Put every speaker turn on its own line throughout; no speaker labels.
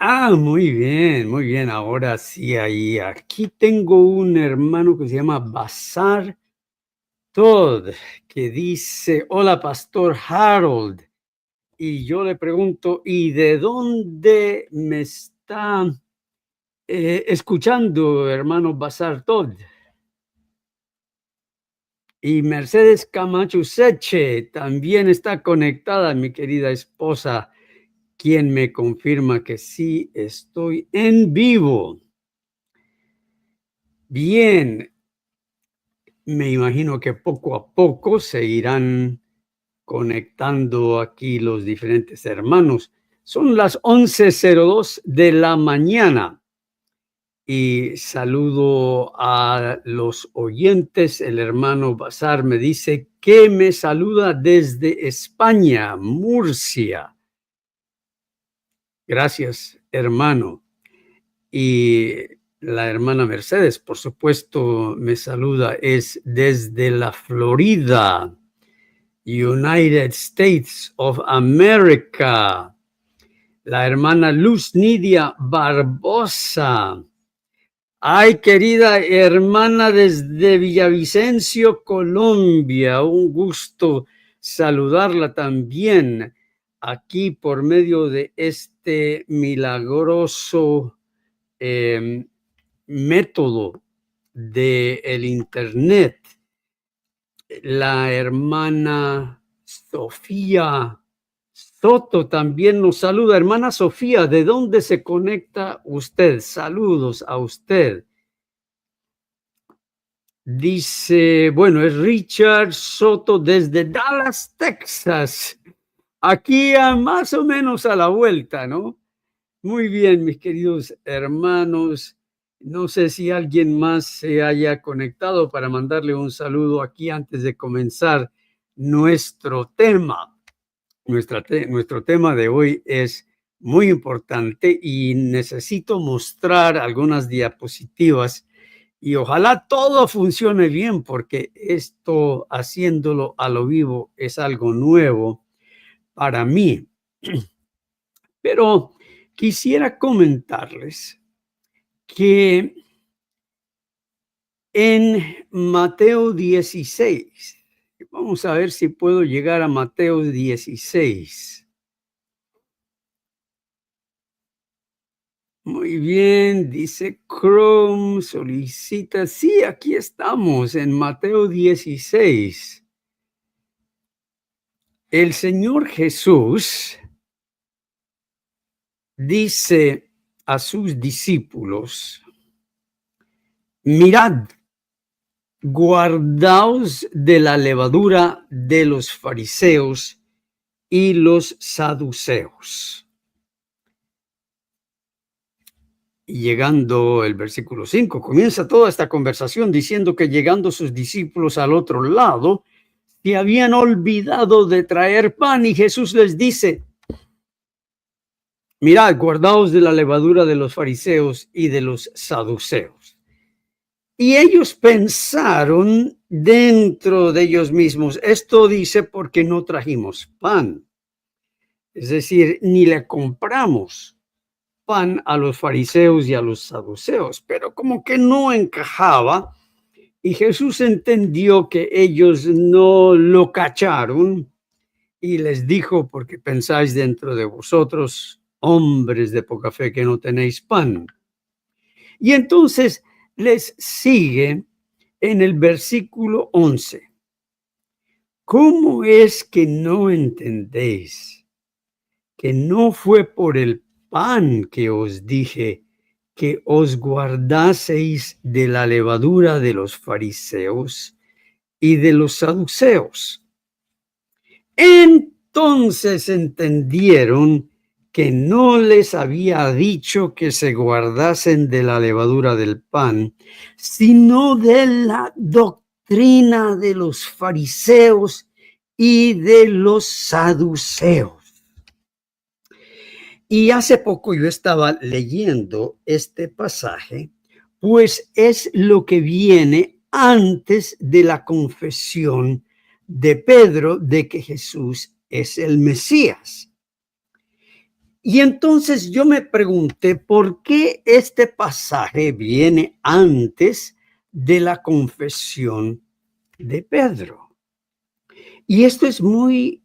Muy bien, muy bien. Ahora sí, ahí. Aquí tengo un hermano que se llama Bazar Todd, que dice, hola, Pastor Harold. Y yo le pregunto, ¿y de dónde me está escuchando, hermano Bazar Todd? Y Mercedes Camacho Seche también está conectada, mi querida esposa, quien me confirma que sí estoy en vivo. Bien, me imagino que poco a poco se irán conectando aquí los diferentes hermanos. Son las 11:02 de la mañana y saludo a los oyentes. El hermano Bazar me dice que me saluda desde España, Murcia. Gracias, hermano. Y la hermana Mercedes, por supuesto, me saluda, es desde la Florida, United States of America. La hermana Luz Nidia Barbosa. Ay, querida hermana desde Villavicencio, Colombia, un gusto saludarla también aquí por medio de este milagroso eh, método del Internet. La hermana Sofía Soto también nos saluda. Hermana Sofía, ¿de dónde se conecta usted? Saludos a usted. Dice, bueno, es Richard Soto desde Dallas, Texas. Aquí a más o menos a la vuelta, ¿no? Muy bien, mis queridos hermanos. No sé si alguien más se haya conectado para mandarle un saludo aquí antes de comenzar nuestro tema. Nuestro tema de hoy es muy importante y necesito mostrar algunas diapositivas y ojalá todo funcione bien porque esto haciéndolo a lo vivo es algo nuevo para mí. Pero quisiera comentarles que en Mateo 16, vamos a ver si puedo llegar a Mateo 16. Muy bien, dice Chrome, solicita. Sí, aquí estamos en Mateo 16. El Señor Jesús dice a sus discípulos, mirad, guardaos de la levadura de los fariseos y los saduceos. Y llegando el versículo 5, comienza toda esta conversación diciendo que llegando sus discípulos al otro lado, se habían olvidado de traer pan y Jesús les dice, mirad, guardaos de la levadura de los fariseos y de los saduceos. Y ellos pensaron dentro de ellos mismos, esto dice porque no trajimos pan. Es decir, ni le compramos pan a los fariseos y a los saduceos, pero como que no encajaba y Jesús entendió que ellos no lo cacharon y les dijo, porque pensáis dentro de vosotros, hombres de poca fe, que no tenéis pan. Y entonces les sigue en el versículo 11. ¿Cómo es que no entendéis que no fue por el pan que os dije que os guardaseis de la levadura de los fariseos y de los saduceos? Entonces entendieron que no les había dicho que se guardasen de la levadura del pan, sino de la doctrina de los fariseos y de los saduceos. Y hace poco yo estaba leyendo este pasaje, pues es lo que viene antes de la confesión de Pedro de que Jesús es el Mesías. Y entonces yo me pregunté por qué este pasaje viene antes de la confesión de Pedro. Y esto es muy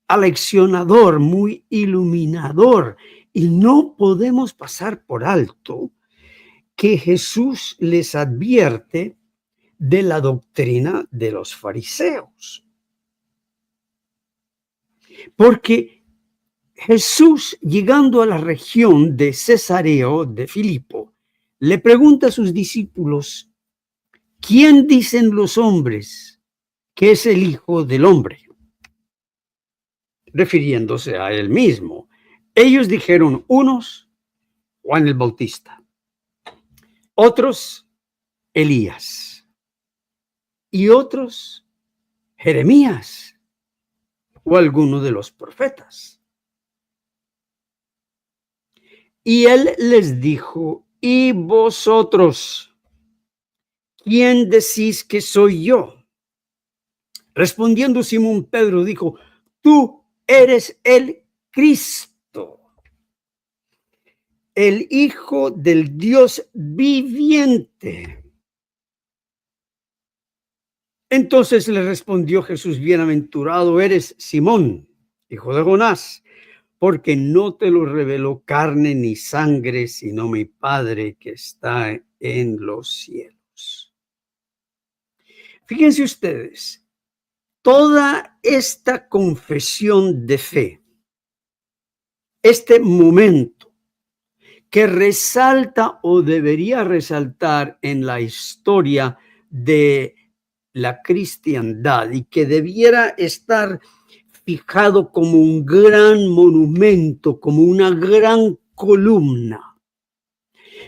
aleccionador, muy iluminador, y no podemos pasar por alto que Jesús les advierte de la doctrina de los fariseos. Porque Jesús, llegando a la región de Cesareo de Filipo, le pregunta a sus discípulos: ¿quién dicen los hombres que es el Hijo del Hombre? Refiriéndose a él mismo. Ellos dijeron, unos, Juan el Bautista, otros, Elías, y otros, Jeremías, o alguno de los profetas. Y él les dijo: ¿y vosotros, quién decís que soy yo? Respondiendo Simón Pedro dijo: tú eres el Cristo, el Hijo del Dios viviente. Entonces le respondió Jesús: bienaventurado eres, Simón, hijo de Jonás, porque no te lo reveló carne ni sangre, sino mi Padre que está en los cielos. Fíjense ustedes, toda esta confesión de fe, este momento que resalta o debería resaltar en la historia de la cristiandad y que debiera estar fijado como un gran monumento, como una gran columna.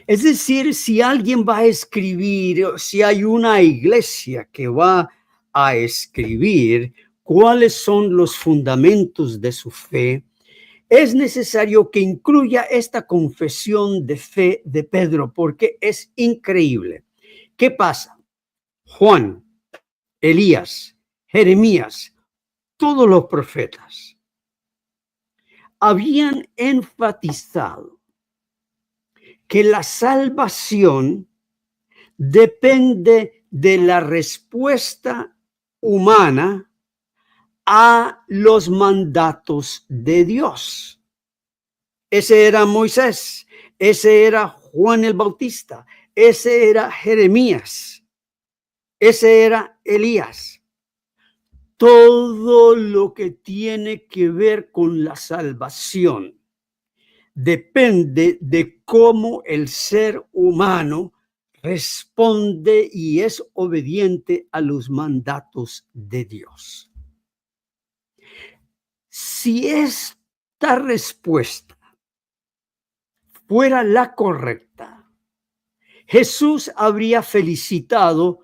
Es decir, si alguien va a escribir, si hay una iglesia que va a escribir cuáles son los fundamentos de su fe, es necesario que incluya esta confesión de fe de Pedro, porque es increíble. ¿Qué pasa? Juan, Elías, Jeremías, todos los profetas habían enfatizado que la salvación depende de la respuesta humana a los mandatos de Dios. Ese era Moisés, ese era Juan el Bautista, ese era Jeremías, ese era Elías. Todo lo que tiene que ver con la salvación depende de cómo el ser humano responde y es obediente a los mandatos de Dios. Si esta respuesta fuera la correcta, Jesús habría felicitado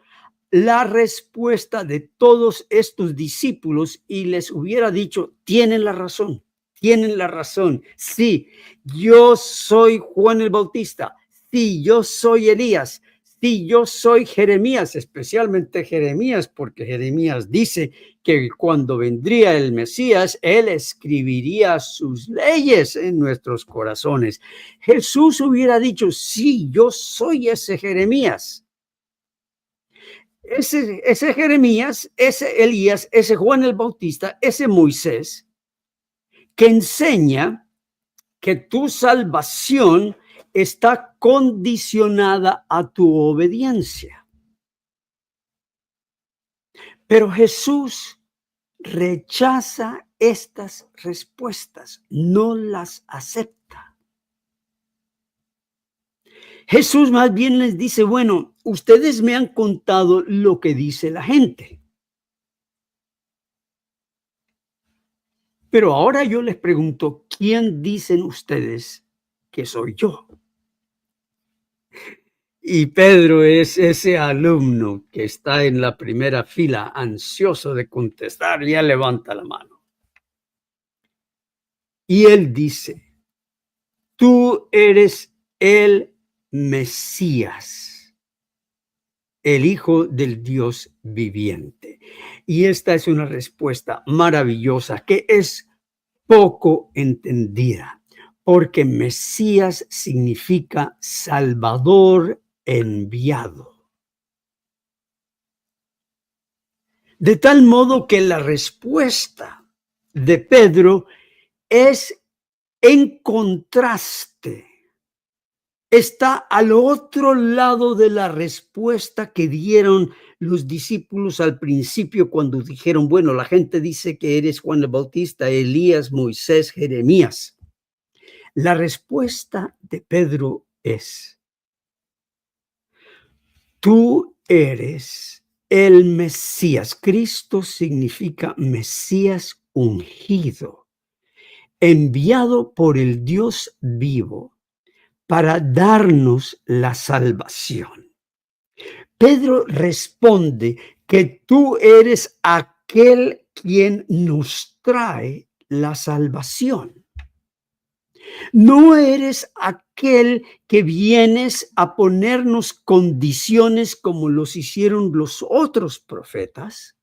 la respuesta de todos estos discípulos y les hubiera dicho: tienen la razón, tienen la razón. Sí, yo soy Juan el Bautista. Sí, yo soy Elías. Sí, yo soy Jeremías, especialmente Jeremías, porque Jeremías dice que cuando vendría el Mesías, él escribiría sus leyes en nuestros corazones. Jesús hubiera dicho: sí, yo soy ese Jeremías. Ese Jeremías, ese Elías, ese Juan el Bautista, ese Moisés, que enseña que tu salvación está condicionada a tu obediencia. Pero Jesús rechaza estas respuestas, no las acepta. Jesús más bien les dice: bueno, ustedes me han contado lo que dice la gente, pero ahora yo les pregunto, ¿quién dicen ustedes que soy yo? Y Pedro es ese alumno que está en la primera fila, ansioso de contestar, ya levanta la mano. Y él dice: tú eres el Mesías, el Hijo del Dios viviente. Y esta es una respuesta maravillosa que es poco entendida. porque Mesías significa Salvador enviado. De tal modo que la respuesta de Pedro es en contraste. Está al otro lado de la respuesta que dieron los discípulos al principio cuando dijeron, bueno, la gente dice que eres Juan el Bautista, Elías, Moisés, Jeremías. La respuesta de Pedro es, tú eres el Mesías. Cristo significa Mesías ungido, enviado por el Dios vivo para darnos la salvación. Pedro responde que tú eres aquel quien nos trae la salvación. No eres aquel que vienes a ponernos condiciones como los hicieron los otros profetas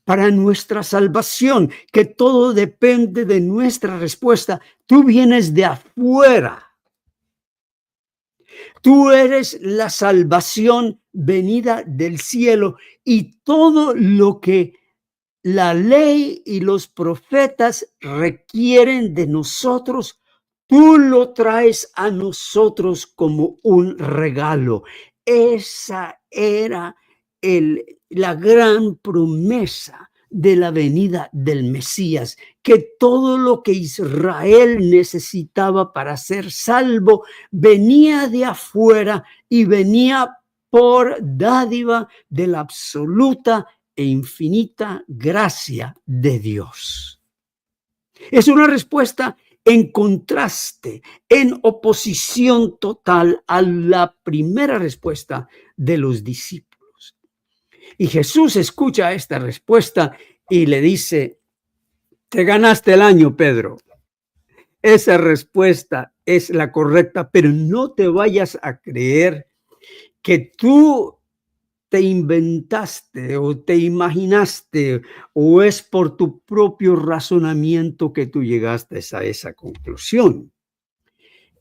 para nuestra salvación, que todo depende de nuestra respuesta. Tú vienes de afuera. Tú eres la salvación venida del cielo y todo lo que la ley y los profetas requieren de nosotros, tú lo traes a nosotros como un regalo. Esa era la gran promesa de la venida del Mesías, que todo lo que Israel necesitaba para ser salvo venía de afuera y venía por dádiva de la absoluta e infinita gracia de Dios. Es una respuesta en contraste, en oposición total a la primera respuesta de los discípulos. Y Jesús escucha esta respuesta y le dice, te ganaste el año, Pedro. Esa respuesta es la correcta, pero no te vayas a creer que tú te inventaste o te imaginaste o es por tu propio razonamiento que tú llegaste a esa conclusión.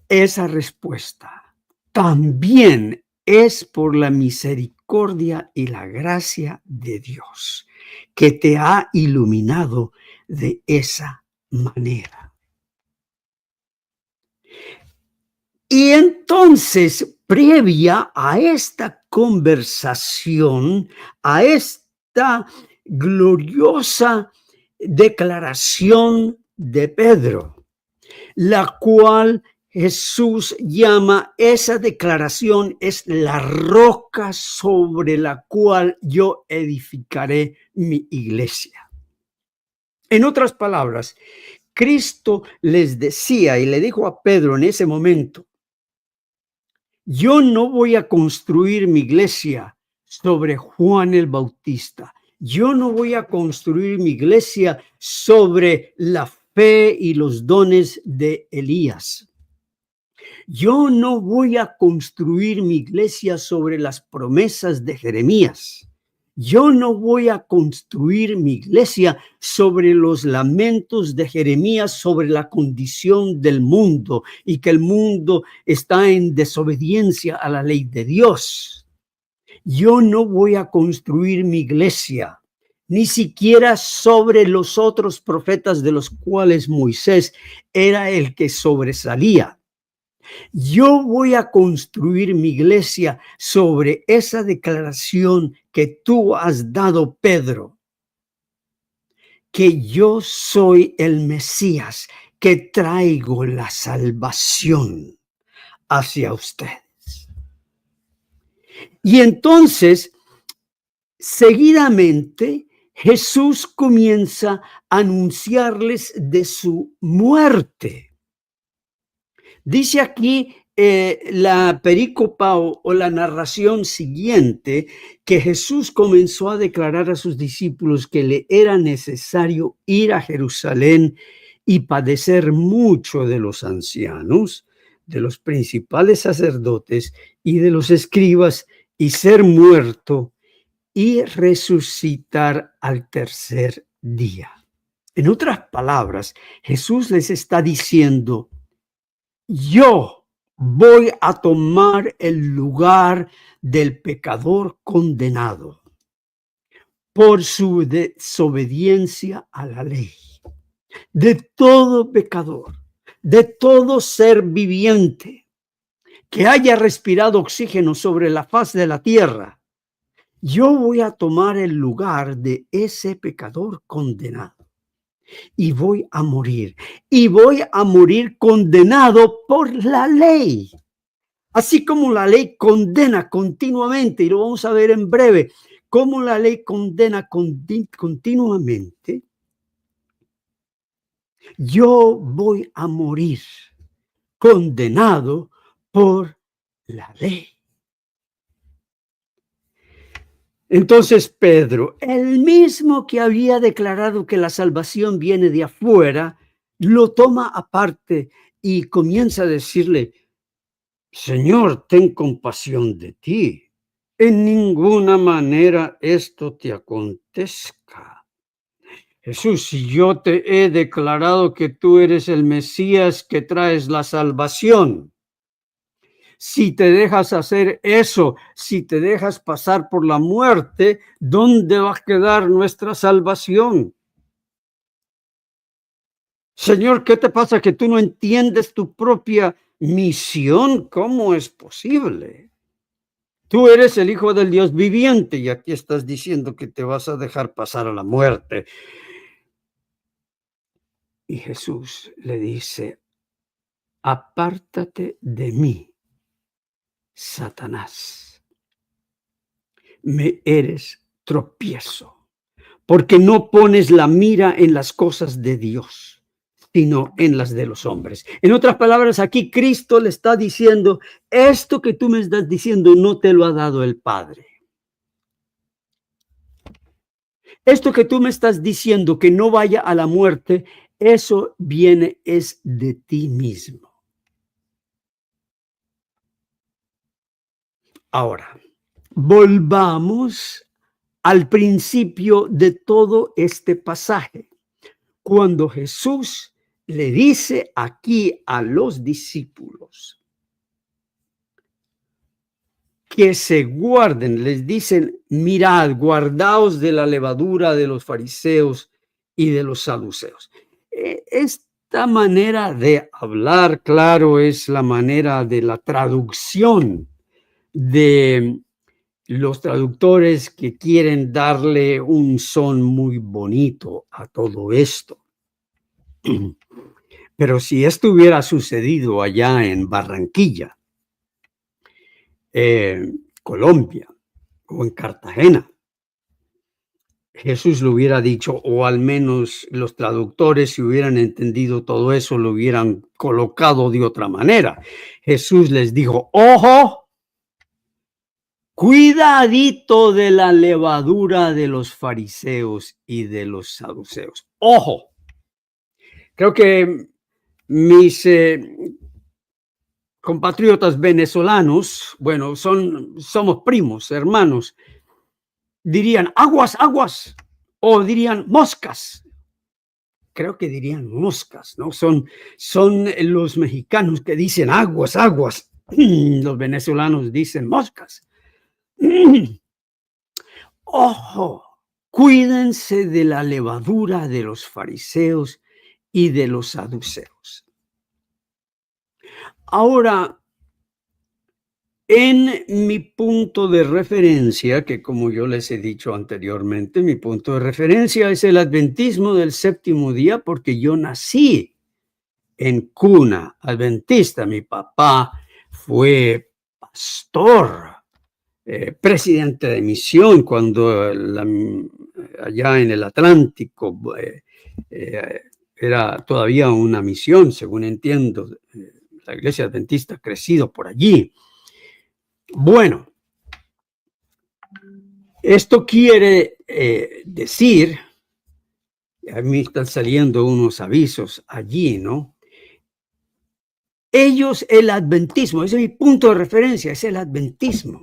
Esa respuesta también es por la misericordia y la gracia de Dios que te ha iluminado de esa manera. Y entonces, previa a esta conversación, a esta gloriosa declaración de Pedro, la cual Jesús llama, esa declaración es la roca sobre la cual yo edificaré mi iglesia. En otras palabras, Cristo les decía y le dijo a Pedro en ese momento, yo no voy a construir mi iglesia sobre Juan el Bautista. Yo no voy a construir mi iglesia sobre la fe y los dones de Elías. Yo no voy a construir mi iglesia sobre las promesas de Jeremías. Yo no voy a construir mi iglesia sobre los lamentos de Jeremías sobre la condición del mundo y que el mundo está en desobediencia a la ley de Dios. Yo no voy a construir mi iglesia ni siquiera sobre los otros profetas de los cuales Moisés era el que sobresalía. Yo voy a construir mi iglesia sobre esa declaración que tú has dado, Pedro, que yo soy el Mesías, que traigo la salvación hacia ustedes. Y entonces, seguidamente, Jesús comienza a anunciarles de su muerte. Dice aquí la perícopa o la narración siguiente que Jesús comenzó a declarar a sus discípulos que le era necesario ir a Jerusalén y padecer mucho de los ancianos, de los principales sacerdotes y de los escribas y ser muerto y resucitar al tercer día. En otras palabras, Jesús les está diciendo, yo voy a tomar el lugar del pecador condenado por su desobediencia a la ley. De todo pecador, de todo ser viviente que haya respirado oxígeno sobre la faz de la tierra, yo voy a tomar el lugar de ese pecador condenado y voy a morir. Y voy a morir condenado por la ley. Así como la ley condena continuamente, y lo vamos a ver en breve, cómo la ley condena continuamente, yo voy a morir condenado por la ley. Entonces Pedro, el mismo que había declarado que la salvación viene de afuera, lo toma aparte y comienza a decirle, Señor, ten compasión de ti. En ninguna manera esto te acontezca. Jesús, si yo te he declarado que tú eres el Mesías que traes la salvación, si te dejas hacer eso, si te dejas pasar por la muerte, ¿dónde va a quedar nuestra salvación? Señor, ¿qué te pasa que tú no entiendes tu propia misión? ¿Cómo es posible? Tú eres el Hijo del Dios viviente y aquí estás diciendo que te vas a dejar pasar a la muerte. Y Jesús le dice, apártate de mí, Satanás. Me eres tropiezo, porque no pones la mira en las cosas de Dios, sino en las de los hombres. En otras palabras, aquí Cristo le está diciendo, esto que tú me estás diciendo no te lo ha dado el Padre. Esto que tú me estás diciendo que no vaya a la muerte, eso viene es de ti mismo. Ahora, volvamos al principio de todo este pasaje, cuando Jesús le dice aquí a los discípulos que se guarden, les dicen, mirad, guardaos de la levadura de los fariseos y de los saduceos. Esta manera de hablar, claro, es la manera de la traducción de los traductores que quieren darle un son muy bonito a todo esto. Pero si esto hubiera sucedido allá en Barranquilla, Colombia o en Cartagena, Jesús lo hubiera dicho, o al menos los traductores, si hubieran entendido todo eso, lo hubieran colocado de otra manera. Jesús les dijo, ojo, cuidadito de la levadura de los fariseos y de los saduceos. Ojo, creo que mis compatriotas venezolanos, bueno, somos primos, hermanos, dirían aguas, aguas, o dirían moscas. Creo que dirían moscas, ¿no? Son los mexicanos que dicen aguas, aguas. Los venezolanos dicen moscas. Ojo, cuídense de la levadura de los fariseos y de los saduceos. Ahora, en mi punto de referencia, que como yo les he dicho anteriormente, mi punto de referencia es el adventismo del séptimo día, porque yo nací en cuna adventista. Mi papá fue pastor, presidente de misión cuando allá en el Atlántico era todavía una misión, según entiendo. La iglesia adventista ha crecido por allí. Bueno, esto quiere decir, a mí están saliendo unos avisos allí, ¿no? Ellos, el adventismo, ese es mi punto de referencia, es el adventismo.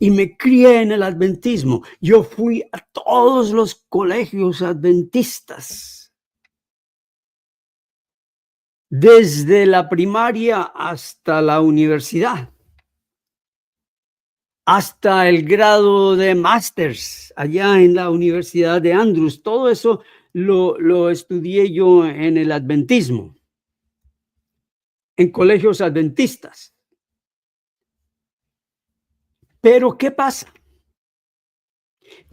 y me crié en el adventismo. Yo fui a todos los colegios adventistas, desde la primaria hasta la universidad, hasta el grado de másters allá en la Universidad de Andrews. Todo eso lo estudié yo en el adventismo, en colegios adventistas. Pero ¿qué pasa?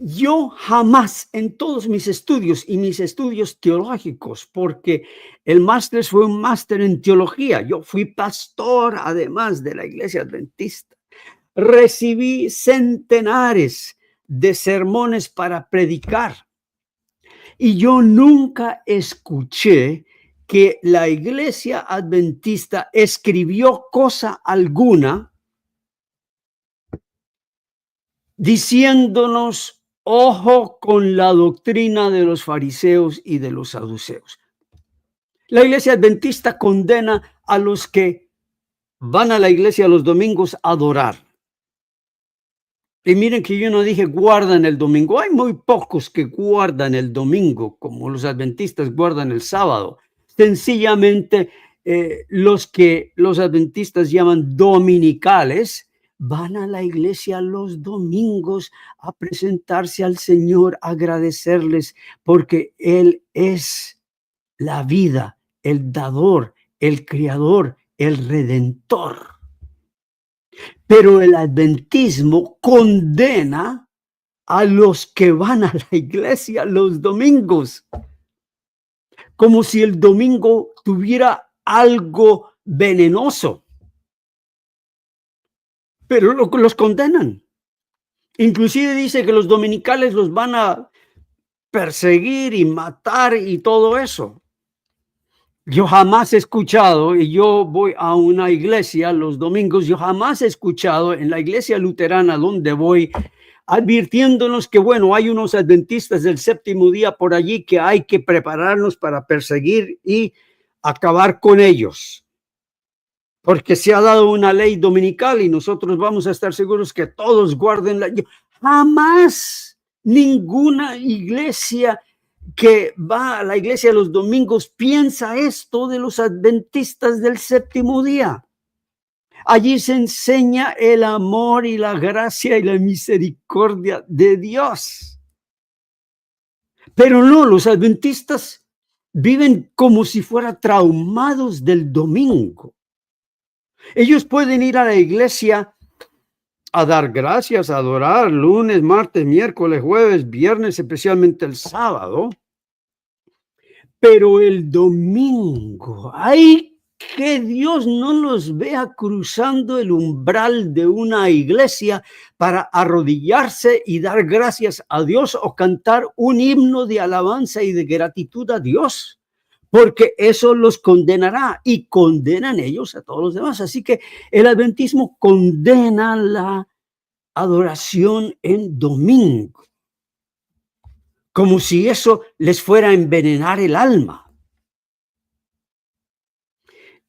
Yo jamás en todos mis estudios y mis estudios teológicos, porque el máster fue un máster en teología, yo fui pastor además de la iglesia adventista, recibí centenares de sermones para predicar y yo nunca escuché que la iglesia adventista escribió cosa alguna diciéndonos: ojo con la doctrina de los fariseos y de los saduceos. La iglesia adventista condena a los que van a la iglesia los domingos a adorar. Y miren que yo no dije guardan el domingo. Hay muy pocos que guardan el domingo, como los adventistas guardan el sábado. Sencillamente, los que los adventistas llaman dominicales van a la iglesia los domingos a presentarse al Señor, a agradecerles, porque Él es la vida, el dador, el creador, el redentor. Pero el adventismo condena a los que van a la iglesia los domingos, como si el domingo tuviera algo venenoso. Pero los condenan. Inclusive dice que los dominicales los van a perseguir y matar y todo eso. Yo jamás he escuchado, y yo voy a una iglesia los domingos, yo jamás he escuchado en la iglesia luterana donde voy, advirtiéndonos que, bueno, hay unos adventistas del séptimo día por allí que hay que prepararnos para perseguir y acabar con ellos. Porque se ha dado una ley dominical y nosotros vamos a estar seguros que todos guarden la... Jamás ninguna iglesia que va a la iglesia los domingos piensa esto de los adventistas del séptimo día. Allí se enseña el amor y la gracia y la misericordia de Dios. Pero no, los adventistas viven como si fueran traumados del domingo. Ellos pueden ir a la iglesia a dar gracias, a adorar lunes, martes, miércoles, jueves, viernes, especialmente el sábado. Pero el domingo, ¡ay! Que Dios no los vea cruzando el umbral de una iglesia para arrodillarse y dar gracias a Dios o cantar un himno de alabanza y de gratitud a Dios, porque eso los condenará y condenan ellos a todos los demás. Así que el adventismo condena la adoración en domingo, como si eso les fuera a envenenar el alma.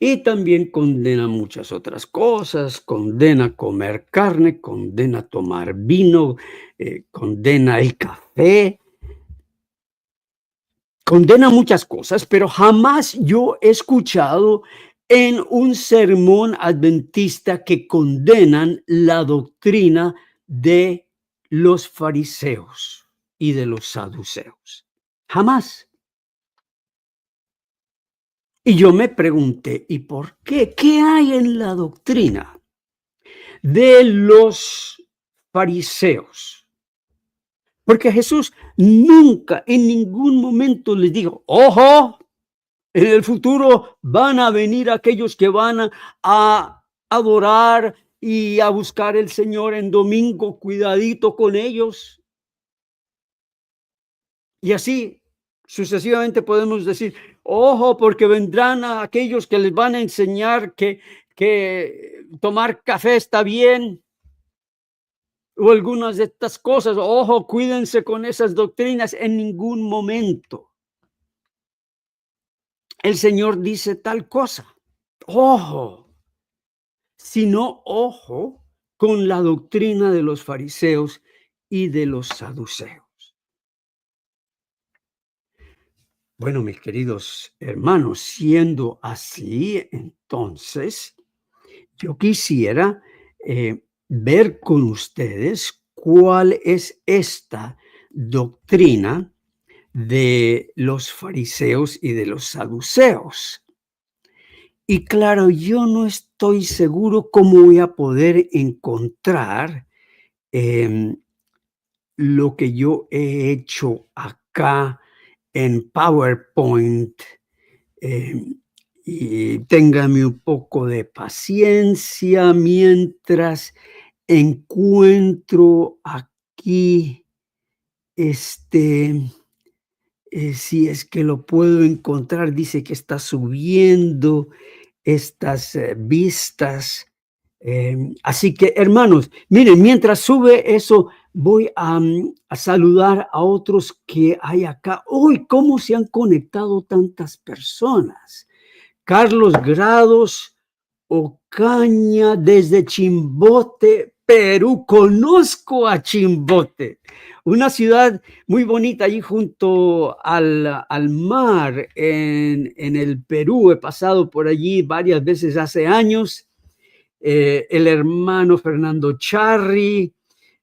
Y también condena muchas otras cosas, condena comer carne, condena tomar vino, condena el café, condena muchas cosas, pero jamás yo he escuchado en un sermón adventista que condenan la doctrina de los fariseos y de los saduceos. Jamás. Y yo me pregunté, ¿y por qué? ¿Qué hay en la doctrina de los fariseos? Porque Jesús nunca, en ningún momento les dijo: ojo, en el futuro van a venir aquellos que van a adorar y a buscar el Señor en domingo, cuidadito con ellos. Y así sucesivamente podemos decir: ojo, porque vendrán a aquellos que les van a enseñar que tomar café está bien, o algunas de estas cosas. Ojo, cuídense con esas doctrinas. En ningún momento el Señor dice tal cosa. Ojo, sino ojo con la doctrina de los fariseos y de los saduceos. Bueno, mis queridos hermanos, siendo así, entonces, yo quisiera ver con ustedes cuál es esta doctrina de los fariseos y de los saduceos. Y claro, yo no estoy seguro cómo voy a poder encontrar em, lo que yo he hecho acá en PowerPoint. em, y téngame un poco de paciencia mientras encuentro aquí si es que lo puedo encontrar. Dice que está subiendo estas vistas. Así que, hermanos, miren, mientras sube eso, voy a saludar a otros que hay acá. Hoy, ¿cómo se han conectado tantas personas? Carlos Grados Ocaña desde Chimbote, Perú. Conozco a Chimbote, una ciudad muy bonita allí junto al mar en el Perú. He pasado por allí varias veces hace años. El hermano Fernando Charri,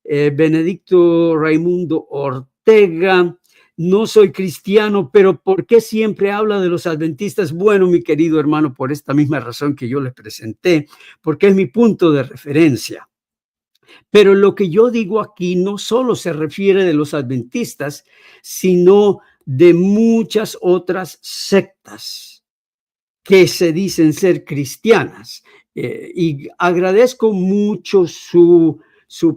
Benedicto Raimundo Ortega. No soy cristiano, pero ¿por qué siempre habla de los adventistas? Bueno, mi querido hermano, por esta misma razón que yo le presenté, porque es mi punto de referencia. Pero lo que yo digo aquí no solo se refiere de los adventistas, sino de muchas otras sectas que se dicen ser cristianas. Y agradezco mucho su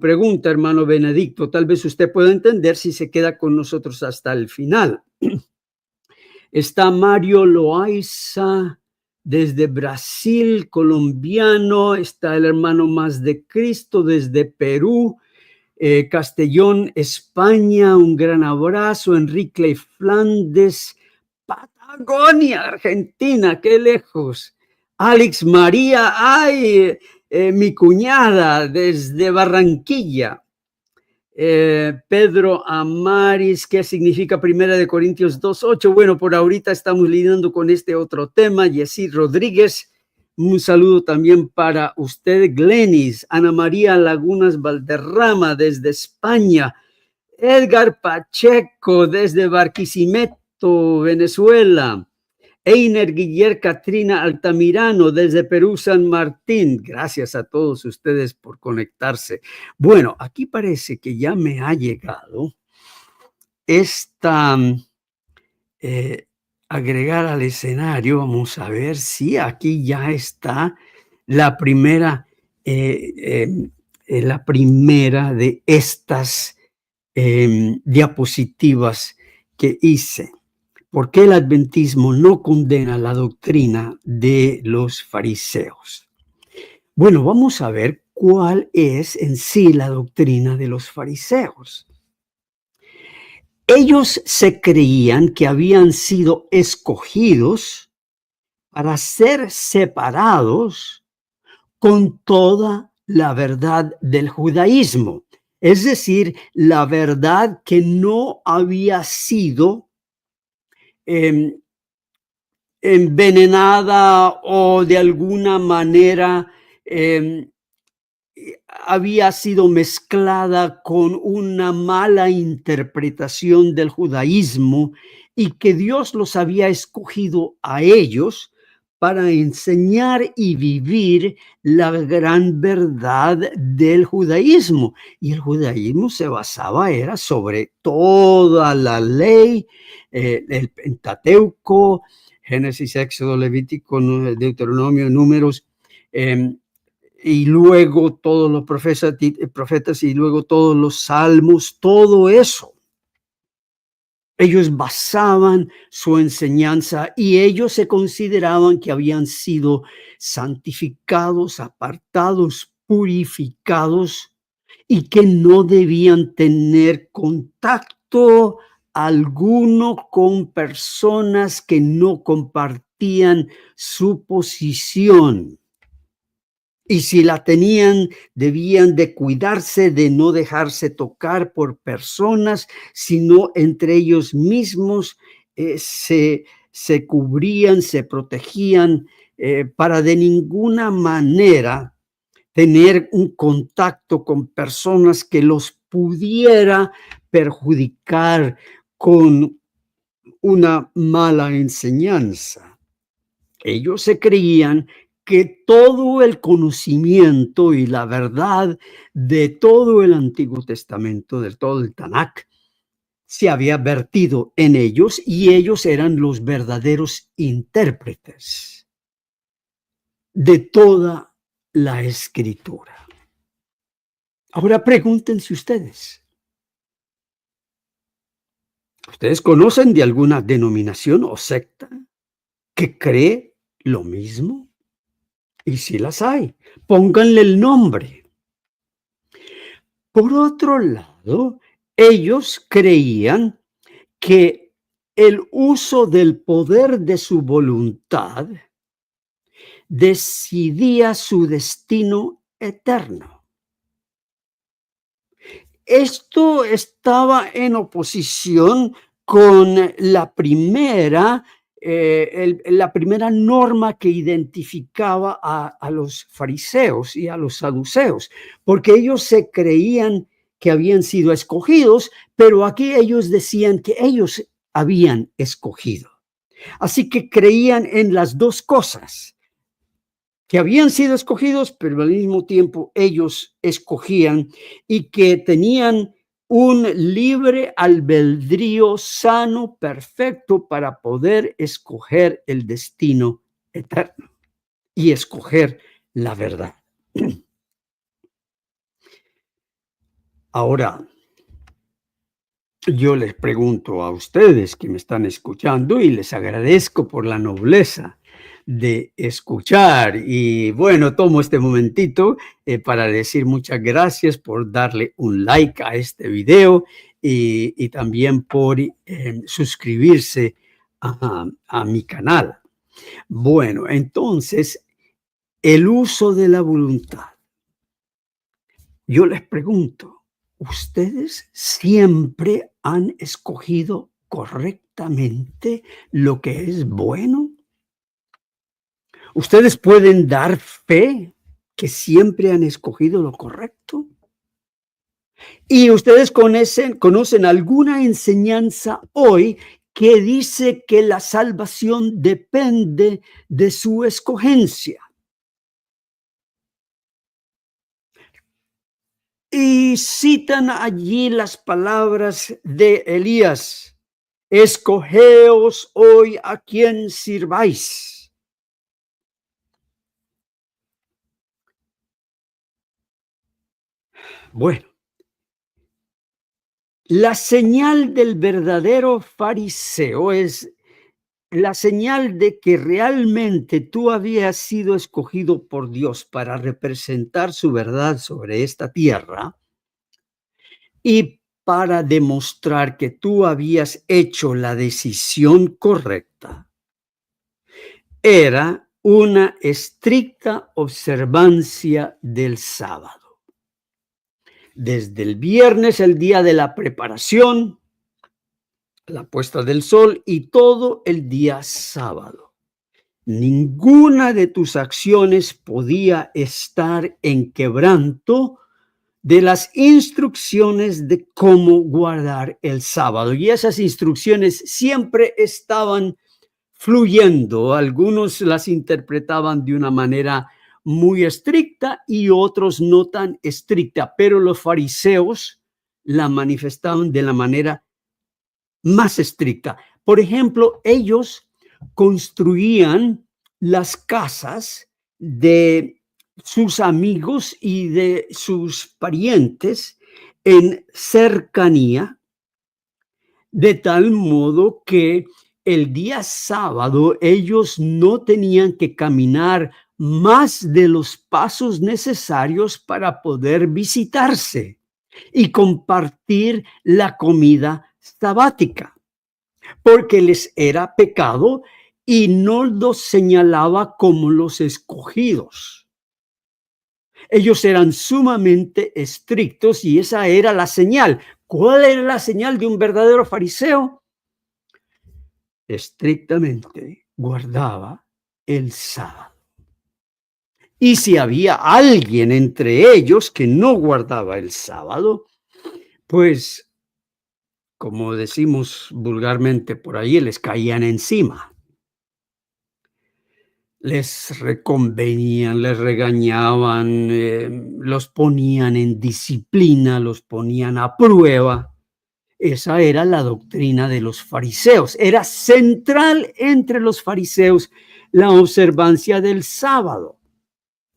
pregunta, hermano Benedicto. Tal vez usted pueda entender si se queda con nosotros hasta el final. Está Mario Loaiza desde Brasil, colombiano. Está el hermano Más de Cristo desde Perú. Castellón, España, un gran abrazo. Enrique Flandes, Patagonia, Argentina, qué lejos. Alex María, ay, mi cuñada desde Barranquilla. Pedro Amaris, ¿qué significa Primera de Corintios 2:8? Bueno, por ahorita estamos lidiando con este otro tema. Yesí Rodríguez, un saludo también para usted. Glenis, Ana María Lagunas Valderrama desde España. Edgar Pacheco desde Barquisimeto, Venezuela. Einer Guiller Catrina Altamirano desde Perú, San Martín. Gracias a todos ustedes por conectarse. Bueno, aquí parece que ya me ha llegado esta agregar al escenario. Vamos a ver si aquí ya está la primera de estas diapositivas que hice. ¿Por qué el adventismo no condena la doctrina de los fariseos? Bueno, vamos a ver cuál es en sí la doctrina de los fariseos. Ellos se creían que habían sido escogidos para ser separados con toda la verdad del judaísmo, es decir, la verdad que no había sido envenenada o de alguna manera había sido mezclada con una mala interpretación del judaísmo, y que Dios los había escogido a ellos para enseñar y vivir la gran verdad del judaísmo. Y el judaísmo se basaba, era sobre toda la ley, el Pentateuco, Génesis, Éxodo, Levítico, Deuteronomio, Números, y luego todos los profetas y luego todos los salmos, todo eso. Ellos basaban su enseñanza y ellos se consideraban que habían sido santificados, apartados, purificados, y que no debían tener contacto alguno con personas que no compartían su posición. Y si la tenían, debían de cuidarse de no dejarse tocar por personas, sino entre ellos mismos se cubrían, se protegían, para de ninguna manera tener un contacto con personas que los pudiera perjudicar con una mala enseñanza. Ellos se creían que todo el conocimiento y la verdad de todo el Antiguo Testamento, de todo el Tanakh, se había vertido en ellos y ellos eran los verdaderos intérpretes de toda la Escritura. Ahora pregúntense ustedes, ¿ustedes conocen de alguna denominación o secta que cree lo mismo? Y si las hay, pónganle el nombre. Por otro lado, ellos creían que el uso del poder de su voluntad decidía su destino eterno. Esto estaba en oposición con la primera norma que identificaba a los fariseos y a los saduceos, porque ellos se creían que habían sido escogidos, pero aquí ellos decían que ellos habían escogido. Así que creían en las dos cosas, que habían sido escogidos, pero al mismo tiempo ellos escogían y que tenían un libre albedrío sano, perfecto, para poder escoger el destino eterno y escoger la verdad. Ahora, yo les pregunto a ustedes que me están escuchando y les agradezco por la nobleza de escuchar. Y bueno, tomo este momentito para decir muchas gracias por darle un like a este video y también por suscribirse a mi canal. Bueno, entonces, el uso de la voluntad. Yo les pregunto, ¿ustedes siempre han escogido correctamente lo que es bueno? ¿Ustedes pueden dar fe que siempre han escogido lo correcto? ¿Y ustedes conocen alguna enseñanza hoy que dice que la salvación depende de su escogencia? Y citan allí las palabras de Elías: escogeos hoy a quien sirváis. Bueno, la señal del verdadero fariseo es la señal de que realmente tú habías sido escogido por Dios para representar su verdad sobre esta tierra y para demostrar que tú habías hecho la decisión correcta. Era una estricta observancia del sábado. Desde el viernes, el día de la preparación, la puesta del sol y todo el día sábado. Ninguna de tus acciones podía estar en quebranto de las instrucciones de cómo guardar el sábado. Y esas instrucciones siempre estaban fluyendo. Algunos las interpretaban de una manera muy estricta y otros no tan estricta, pero los fariseos la manifestaban de la manera más estricta. Por ejemplo, ellos construían las casas de sus amigos y de sus parientes en cercanía, de tal modo que el día sábado ellos no tenían que caminar más de los pasos necesarios para poder visitarse y compartir la comida sabática, porque les era pecado y no los señalaba como los escogidos. Ellos eran sumamente estrictos y esa era la señal. ¿Cuál era la señal de un verdadero fariseo? Estrictamente guardaba el sábado. Y si había alguien entre ellos que no guardaba el sábado, pues, como decimos vulgarmente por ahí, les caían encima. Les reconvenían, les regañaban, los ponían en disciplina, los ponían a prueba. Esa era la doctrina de los fariseos. Era central entre los fariseos la observancia del sábado.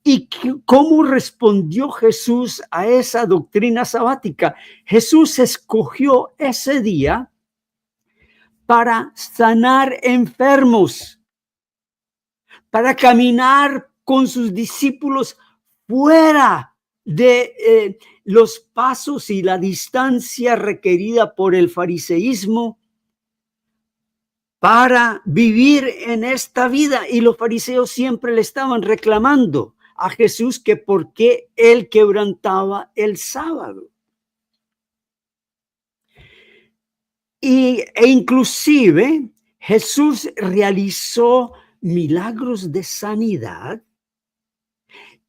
¿Y cómo respondió Jesús a esa doctrina sabática? Jesús escogió ese día para sanar enfermos, para caminar con sus discípulos fuera de los pasos y la distancia requerida por el fariseísmo para vivir en esta vida. Y los fariseos siempre le estaban reclamando a Jesús que por qué él quebrantaba el sábado. E inclusive Jesús realizó milagros de sanidad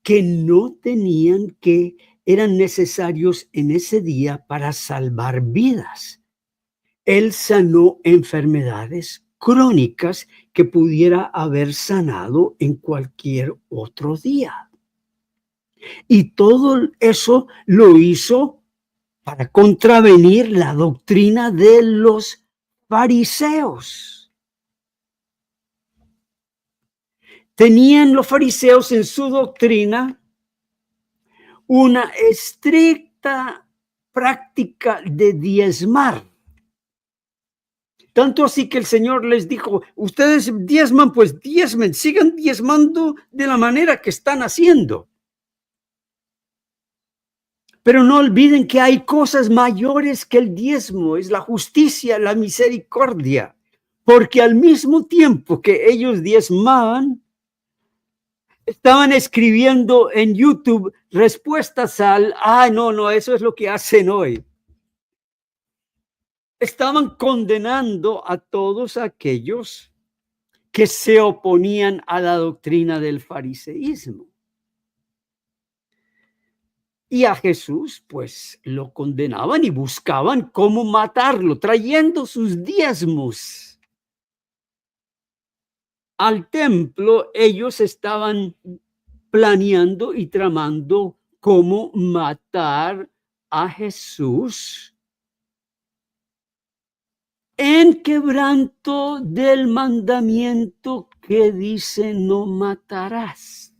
que no eran necesarios en ese día para salvar vidas. Él sanó enfermedades crónicas que pudiera haber sanado en cualquier otro día. Y todo eso lo hizo para contravenir la doctrina de los fariseos. Tenían los fariseos en su doctrina una estricta práctica de diezmar. Tanto así que el Señor les dijo, ustedes diezman, pues diezmen, sigan diezmando de la manera que están haciendo. Pero no olviden que hay cosas mayores que el diezmo, es la justicia, la misericordia. Porque al mismo tiempo que ellos diezmaban, estaban escribiendo en YouTube respuestas no, eso es lo que hacen hoy. Estaban condenando a todos aquellos que se oponían a la doctrina del fariseísmo. Y a Jesús, pues, lo condenaban y buscaban cómo matarlo, trayendo sus diezmos al templo. Ellos estaban planeando y tramando cómo matar a Jesús en quebranto del mandamiento que dice no matarás.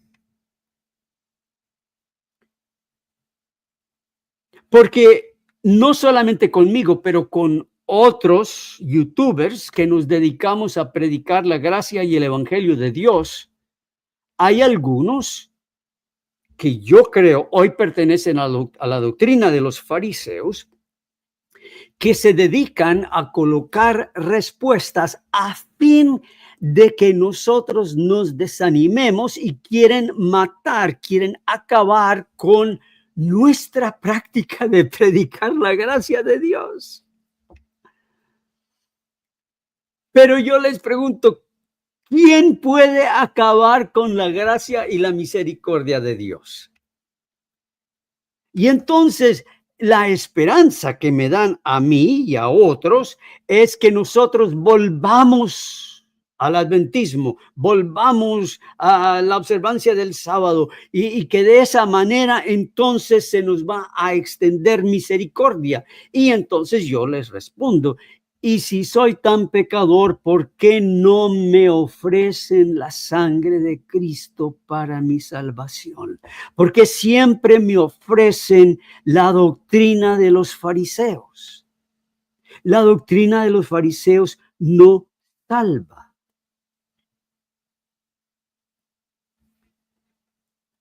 Porque no solamente conmigo, pero con otros youtubers que nos dedicamos a predicar la gracia y el evangelio de Dios, hay algunos que yo creo hoy pertenecen a la doctrina de los fariseos, que se dedican a colocar respuestas a fin de que nosotros nos desanimemos y quieren matar, quieren acabar con nuestra práctica de predicar la gracia de Dios. Pero yo les pregunto, ¿quién puede acabar con la gracia y la misericordia de Dios? Y entonces, la esperanza que me dan a mí y a otros es que nosotros volvamos al adventismo, volvamos a la observancia del sábado y que de esa manera entonces se nos va a extender misericordia. Y entonces yo les respondo, y si soy tan pecador, ¿por qué no me ofrecen la sangre de Cristo para mi salvación? Porque siempre me ofrecen la doctrina de los fariseos. La doctrina de los fariseos no salva.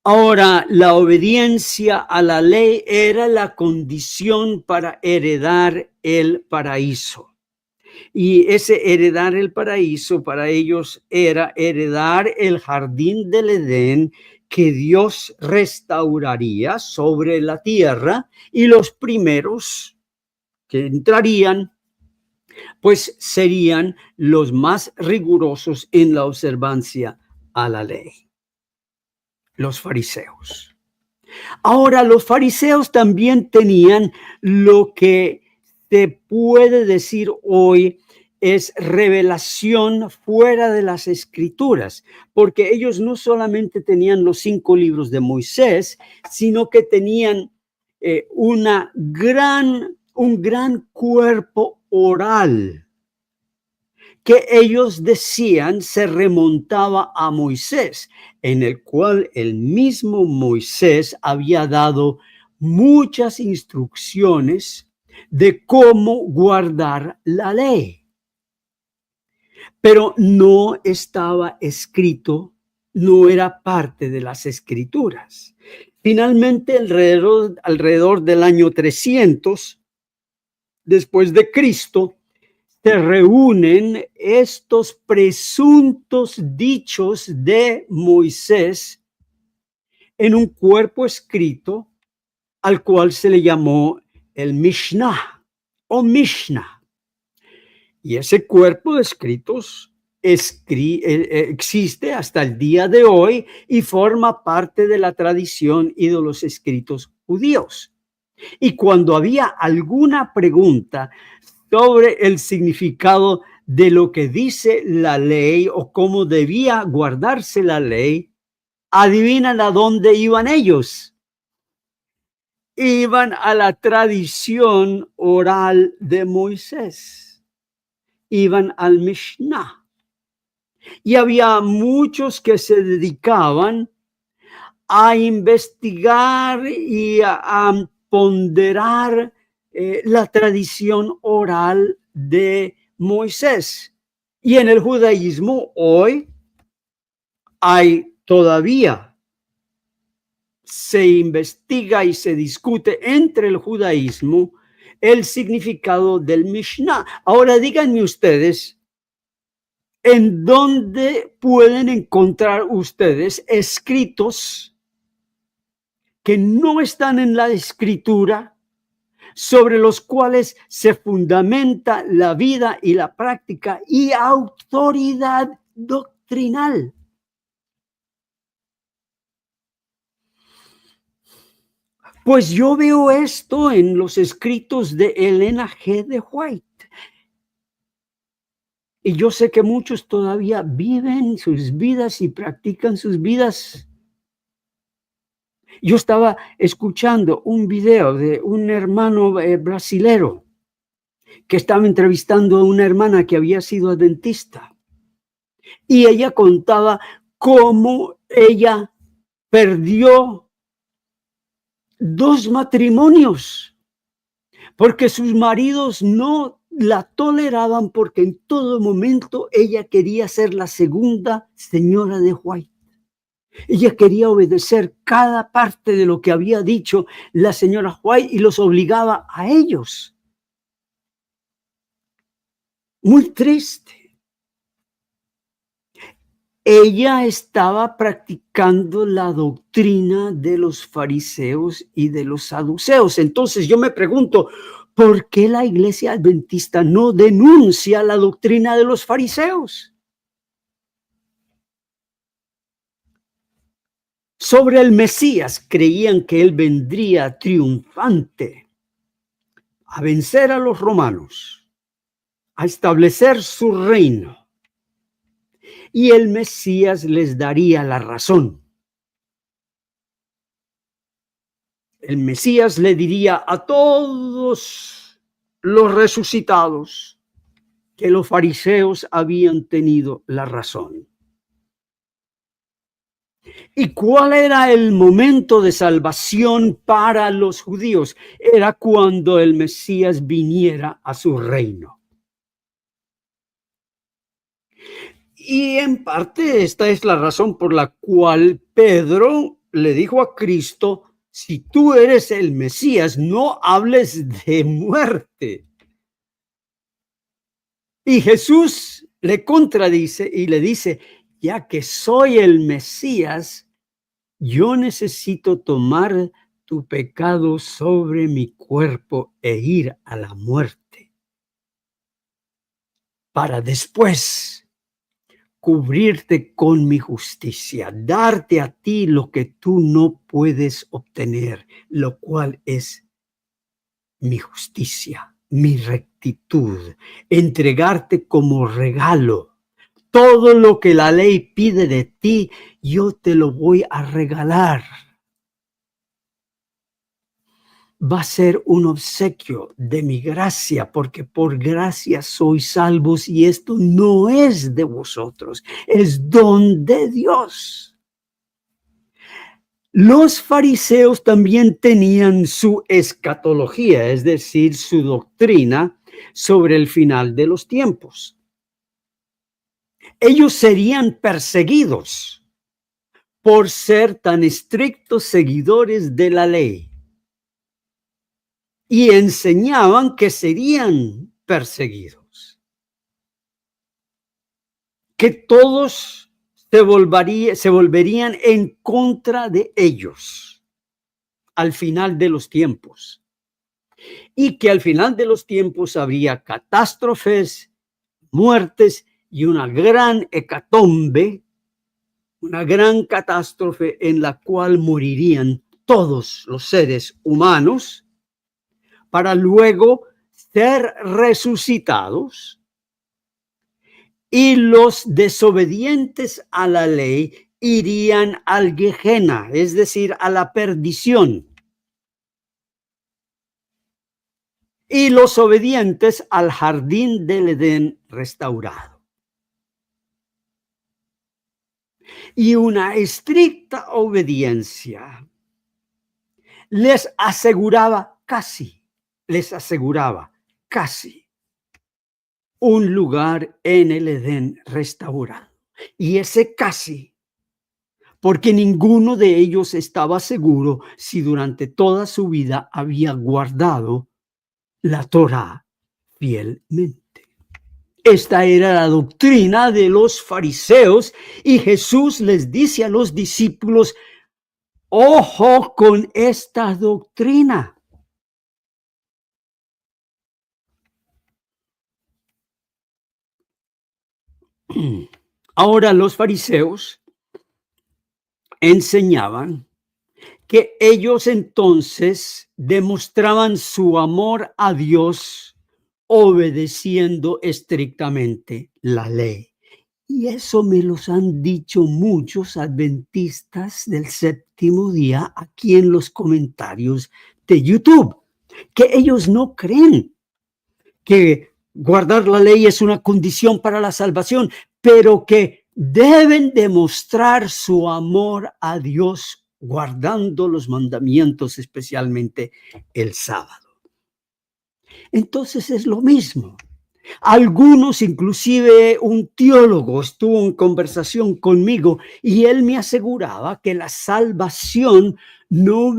Ahora, la obediencia a la ley era la condición para heredar el paraíso. Y ese heredar el paraíso para ellos era heredar el jardín del Edén que Dios restauraría sobre la tierra y los primeros que entrarían, pues serían los más rigurosos en la observancia a la ley, los fariseos. Ahora, los fariseos también tenían lo que se puede decir hoy es revelación fuera de las escrituras, porque ellos no solamente tenían los 5 libros de Moisés, sino que tenían un gran cuerpo oral que ellos decían se remontaba a Moisés, en el cual el mismo Moisés había dado muchas instrucciones de cómo guardar la ley. Pero no estaba escrito, no era parte de las escrituras. Finalmente, alrededor del año 300, después de Cristo, se reúnen estos presuntos dichos de Moisés en un cuerpo escrito al cual se le llamó el Mishnah o Mishnah. Y ese cuerpo de escritos existe hasta el día de hoy y forma parte de la tradición y de los escritos judíos. Y cuando había alguna pregunta sobre el significado de lo que dice la ley o cómo debía guardarse la ley, ¿adivinan a dónde iban ellos? Iban a la tradición oral de Moisés. Iban al Mishnah. Y había muchos que se dedicaban a investigar y a ponderar la tradición oral de Moisés. Y en el judaísmo hoy hay todavía, se investiga y se discute entre el judaísmo el significado del Mishnah. Ahora díganme ustedes, ¿en dónde pueden encontrar ustedes escritos que no están en la escritura, sobre los cuales se fundamenta la vida y la práctica y autoridad doctrinal? Pues yo veo esto en los escritos de Elena G. de White. Y yo sé que muchos todavía viven sus vidas y practican sus vidas. Yo estaba escuchando un video de un hermano brasilero que estaba entrevistando a una hermana que había sido adventista. Y ella contaba cómo ella perdió 2 matrimonios porque sus maridos no la toleraban, porque en todo momento ella quería ser la segunda señora de White. Ella quería obedecer cada parte de lo que había dicho la señora White y los obligaba a ellos. Muy triste. Ella estaba practicando la doctrina de los fariseos y de los saduceos. Entonces yo me pregunto, ¿por qué la iglesia adventista no denuncia la doctrina de los fariseos? Sobre el Mesías creían que él vendría triunfante a vencer a los romanos, a establecer su reino. Y el Mesías les daría la razón. El Mesías le diría a todos los resucitados que los fariseos habían tenido la razón. ¿Y cuál era el momento de salvación para los judíos? Era cuando el Mesías viniera a su reino. Y en parte esta es la razón por la cual Pedro le dijo a Cristo, si tú eres el Mesías, no hables de muerte. Y Jesús le contradice y le dice, ya que soy el Mesías, yo necesito tomar tu pecado sobre mi cuerpo e ir a la muerte, para después cubrirte con mi justicia, darte a ti lo que tú no puedes obtener, lo cual es mi justicia, mi rectitud, entregarte como regalo. Todo lo que la ley pide de ti, yo te lo voy a regalar. Va a ser un obsequio de mi gracia, porque por gracia sois salvos y esto no es de vosotros, es don de Dios. Los fariseos también tenían su escatología, es decir, su doctrina sobre el final de los tiempos. Ellos serían perseguidos por ser tan estrictos seguidores de la ley. Y enseñaban que serían perseguidos, que todos se volverían en contra de ellos al final de los tiempos, y que al final de los tiempos habría catástrofes, muertes y una gran hecatombe, una gran catástrofe en la cual morirían todos los seres humanos, para luego ser resucitados, y los desobedientes a la ley irían al Gehenna, es decir, a la perdición, y los obedientes al jardín del Edén restaurado. Y una estricta obediencia les aseguraba casi un lugar en el Edén restaurado. Y ese casi, porque ninguno de ellos estaba seguro si durante toda su vida había guardado la Torá fielmente. Esta era la doctrina de los fariseos y Jesús les dice a los discípulos: ojo con esta doctrina. Ahora los fariseos enseñaban que ellos entonces demostraban su amor a Dios obedeciendo estrictamente la ley. Y eso me los han dicho muchos adventistas del séptimo día aquí en los comentarios de YouTube, que ellos no creen que guardar la ley es una condición para la salvación, pero que deben demostrar su amor a Dios guardando los mandamientos, especialmente el sábado. Entonces es lo mismo. Algunos, inclusive un teólogo, estuvo en conversación conmigo y él me aseguraba que la salvación no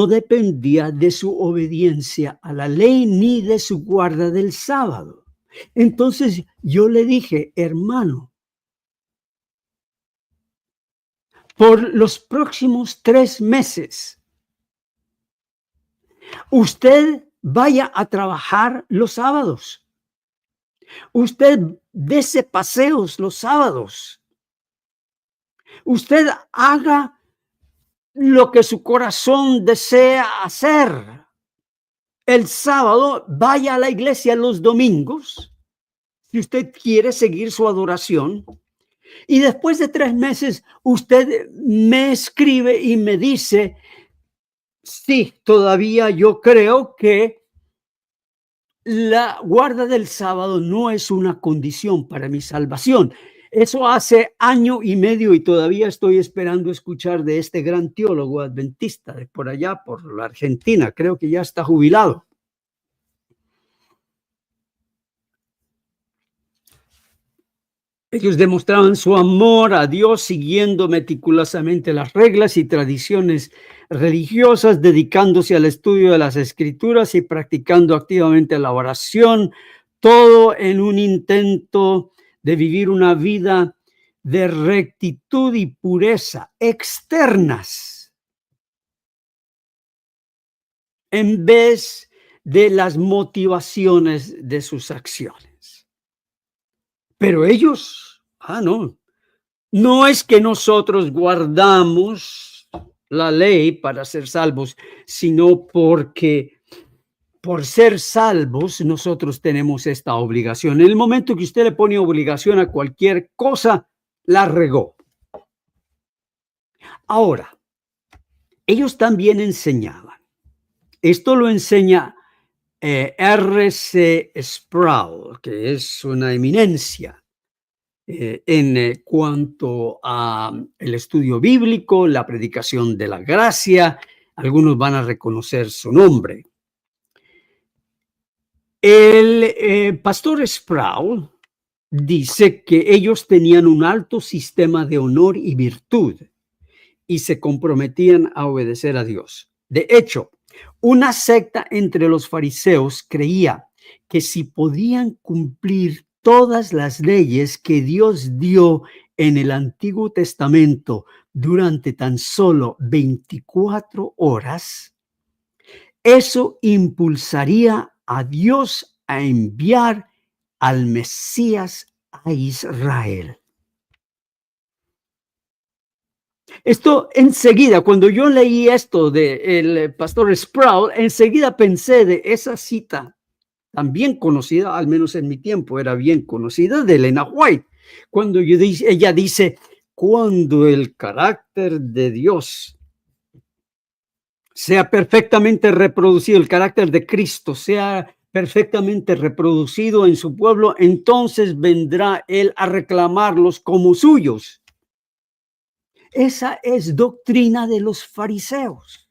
dependía de su obediencia a la ley ni de su guarda del sábado. Entonces yo le dije: hermano, por los próximos 3 meses, usted vaya a trabajar los sábados. Usted dese paseos los sábados. Usted haga lo que su corazón desea hacer. El sábado vaya a la iglesia los domingos, si usted quiere seguir su adoración. Y después de 3 meses, usted me escribe y me dice: sí, todavía yo creo que la guarda del sábado no es una condición para mi salvación. Eso hace 1 año y medio y todavía estoy esperando escuchar de este gran teólogo adventista de por allá, por la Argentina. Creo que ya está jubilado. Ellos demostraban su amor a Dios siguiendo meticulosamente las reglas y tradiciones religiosas, dedicándose al estudio de las Escrituras y practicando activamente la oración, todo en un intento de vivir una vida de rectitud y pureza externas en vez de las motivaciones de sus acciones. Pero ellos, no es que nosotros guardamos la ley para ser salvos, sino porque por ser salvos nosotros tenemos esta obligación. En el momento que usted le pone obligación a cualquier cosa, la regó. Ahora, ellos también enseñaban. Esto lo enseña R.C. Sproul, que es una eminencia en cuanto a el estudio bíblico, la predicación de la gracia. Algunos van a reconocer su nombre. El pastor Sproul dice que ellos tenían un alto sistema de honor y virtud y se comprometían a obedecer a Dios. De hecho, una secta entre los fariseos creía que si podían cumplir todas las leyes que Dios dio en el Antiguo Testamento durante tan solo 24 horas, eso impulsaría a Dios a enviar al Mesías a Israel. Esto enseguida, cuando yo leí esto del pastor Sproul, enseguida pensé de esa cita tan bien conocida, al menos en mi tiempo era bien conocida, de Elena White, cuando ella dice, cuando el carácter de Dios sea perfectamente reproducido, el carácter de Cristo sea perfectamente reproducido en su pueblo, entonces vendrá Él a reclamarlos como suyos. Esa es doctrina de los fariseos.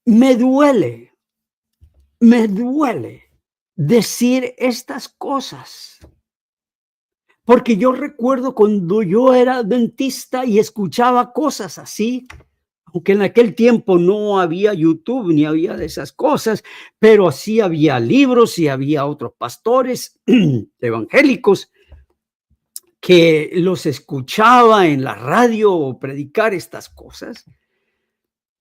Me duele decir estas cosas, porque yo recuerdo cuando yo era adventista y escuchaba cosas así, aunque en aquel tiempo no había YouTube ni había de esas cosas, pero sí había libros y había otros pastores evangélicos que los escuchaba en la radio o predicar estas cosas.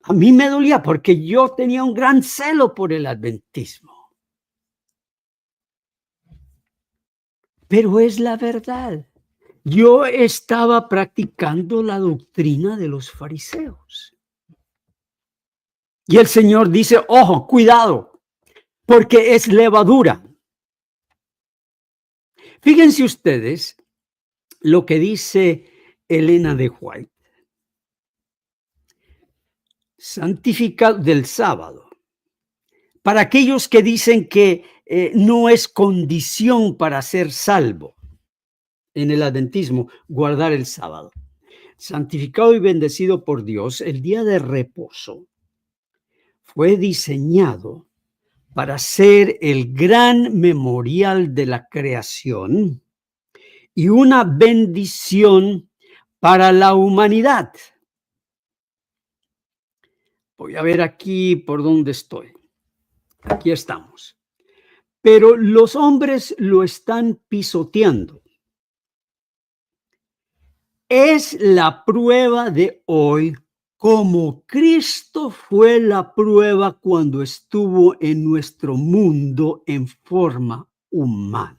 A mí me dolía porque yo tenía un gran celo por el adventismo. Pero es la verdad. Yo estaba practicando la doctrina de los fariseos. Y el Señor dice, ojo, cuidado, porque es levadura. Fíjense ustedes lo que dice Elena de White. Santificado del sábado. Para aquellos que dicen que no es condición para ser salvo en el adventismo, guardar el sábado. Santificado y bendecido por Dios, el día de reposo fue diseñado para ser el gran memorial de la creación y una bendición para la humanidad. Voy a ver aquí por dónde estoy. Aquí estamos. Pero los hombres lo están pisoteando. Es la prueba de hoy, como Cristo fue la prueba cuando estuvo en nuestro mundo en forma humana.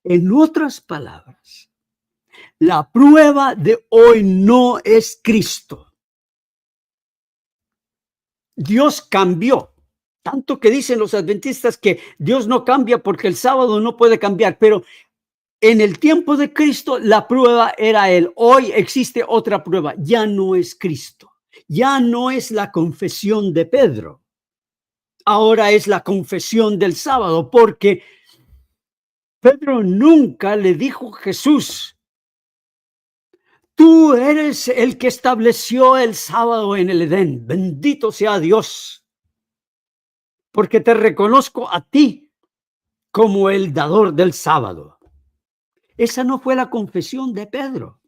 En otras palabras, la prueba de hoy no es Cristo. Dios cambió. Tanto que dicen los adventistas que Dios no cambia porque el sábado no puede cambiar, pero en el tiempo de Cristo la prueba era Él. Hoy existe otra prueba, ya no es Cristo, ya no es la confesión de Pedro, ahora es la confesión del sábado, porque Pedro nunca le dijo a Jesús, tú eres el que estableció el sábado en el Edén, bendito sea Dios, porque te reconozco a ti como el dador del sábado. Esa no fue la confesión de Pedro.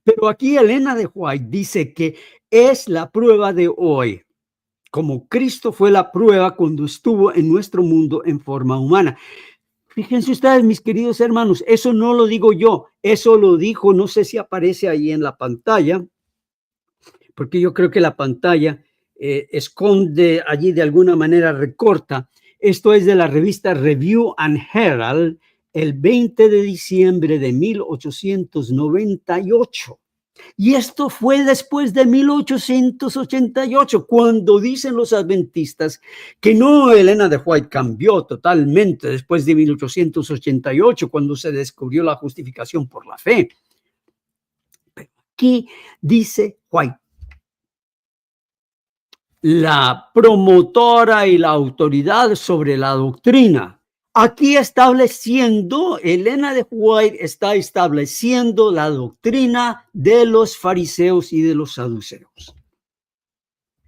Pero aquí Elena de White dice que es la prueba de hoy, como Cristo fue la prueba cuando estuvo en nuestro mundo en forma humana. Fíjense ustedes, mis queridos hermanos, eso no lo digo yo, eso lo dijo, no sé si aparece ahí en la pantalla, porque yo creo que la pantalla esconde allí de alguna manera, recorta. Esto es de la revista Review and Herald, el 20 de diciembre de 1898. Y esto fue después de 1888, cuando dicen los adventistas que no, Elena de White cambió totalmente después de 1888, cuando se descubrió la justificación por la fe. Pero aquí dice White, la promotora y la autoridad sobre la doctrina. Aquí estableciendo, Elena de White está estableciendo la doctrina de los fariseos y de los saduceos.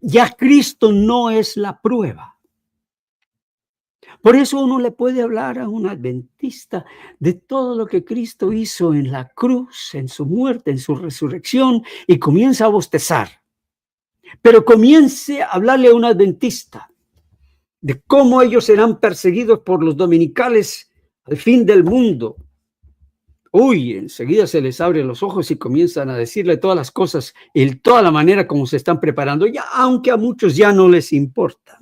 Ya Cristo no es la prueba. Por eso uno le puede hablar a un adventista de todo lo que Cristo hizo en la cruz, en su muerte, en su resurrección, y comienza a bostezar. Pero comience a hablarle a un adventista de cómo ellos serán perseguidos por los dominicales al fin del mundo. Uy, enseguida se les abren los ojos y comienzan a decirle todas las cosas y toda la manera como se están preparando, ya, aunque a muchos ya no les importa.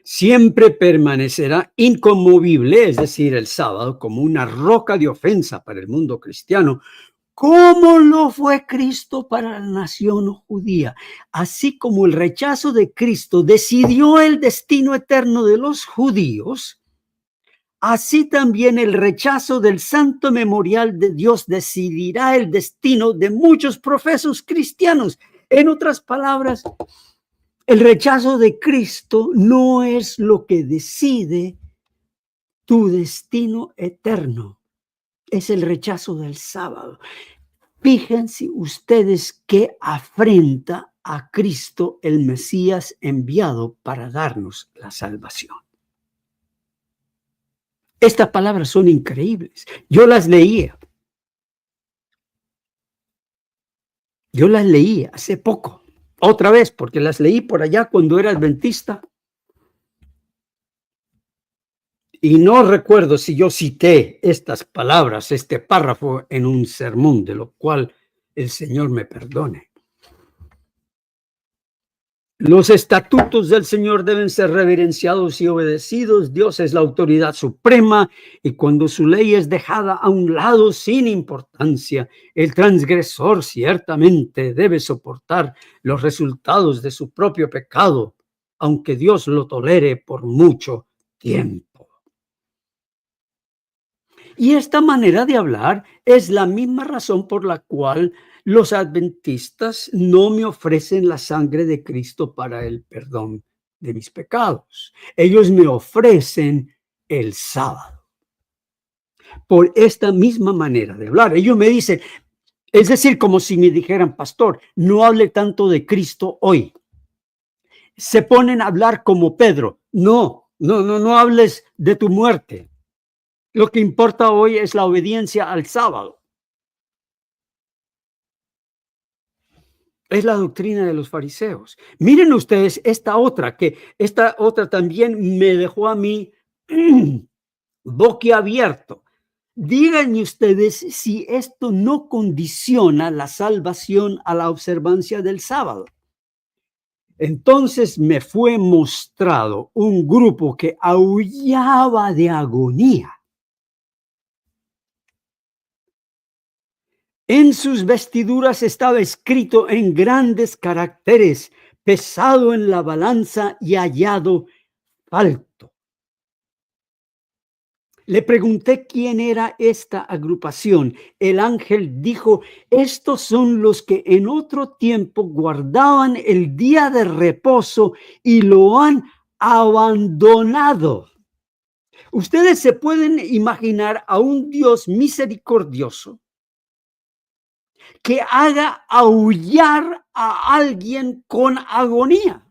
Siempre permanecerá inconmovible, es decir, el sábado, como una roca de ofensa para el mundo cristiano, como lo fue Cristo para la nación judía. Así como el rechazo de Cristo decidió el destino eterno de los judíos, así también el rechazo del santo memorial de Dios decidirá el destino de muchos profesos cristianos. En otras palabras, el rechazo de Cristo no es lo que decide tu destino eterno, es el rechazo del sábado. Fíjense ustedes qué afrenta a Cristo, el Mesías enviado para darnos la salvación. Estas palabras son increíbles. Yo las leía hace poco, otra vez, porque las leí por allá cuando era adventista. Y no recuerdo si yo cité estas palabras, este párrafo en un sermón, de lo cual el Señor me perdone. Los estatutos del Señor deben ser reverenciados y obedecidos. Dios es la autoridad suprema y cuando su ley es dejada a un lado sin importancia, el transgresor ciertamente debe soportar los resultados de su propio pecado, aunque Dios lo tolere por mucho tiempo. Y esta manera de hablar es la misma razón por la cual los adventistas no me ofrecen la sangre de Cristo para el perdón de mis pecados. Ellos me ofrecen el sábado. Por esta misma manera de hablar. Ellos me dicen, es decir, como si me dijeran, pastor, no hable tanto de Cristo hoy. Se ponen a hablar como Pedro. No hables de tu muerte. Lo que importa hoy es la obediencia al sábado. Es la doctrina de los fariseos. Miren ustedes esta otra también me dejó a mí boquiabierto. Díganme ustedes si esto no condiciona la salvación a la observancia del sábado. Entonces me fue mostrado un grupo que aullaba de agonía. En sus vestiduras estaba escrito en grandes caracteres, pesado en la balanza y hallado falto. Le pregunté quién era esta agrupación. El ángel dijo, estos son los que en otro tiempo guardaban el día de reposo y lo han abandonado. Ustedes se pueden imaginar a un Dios misericordioso que haga aullar a alguien con agonía.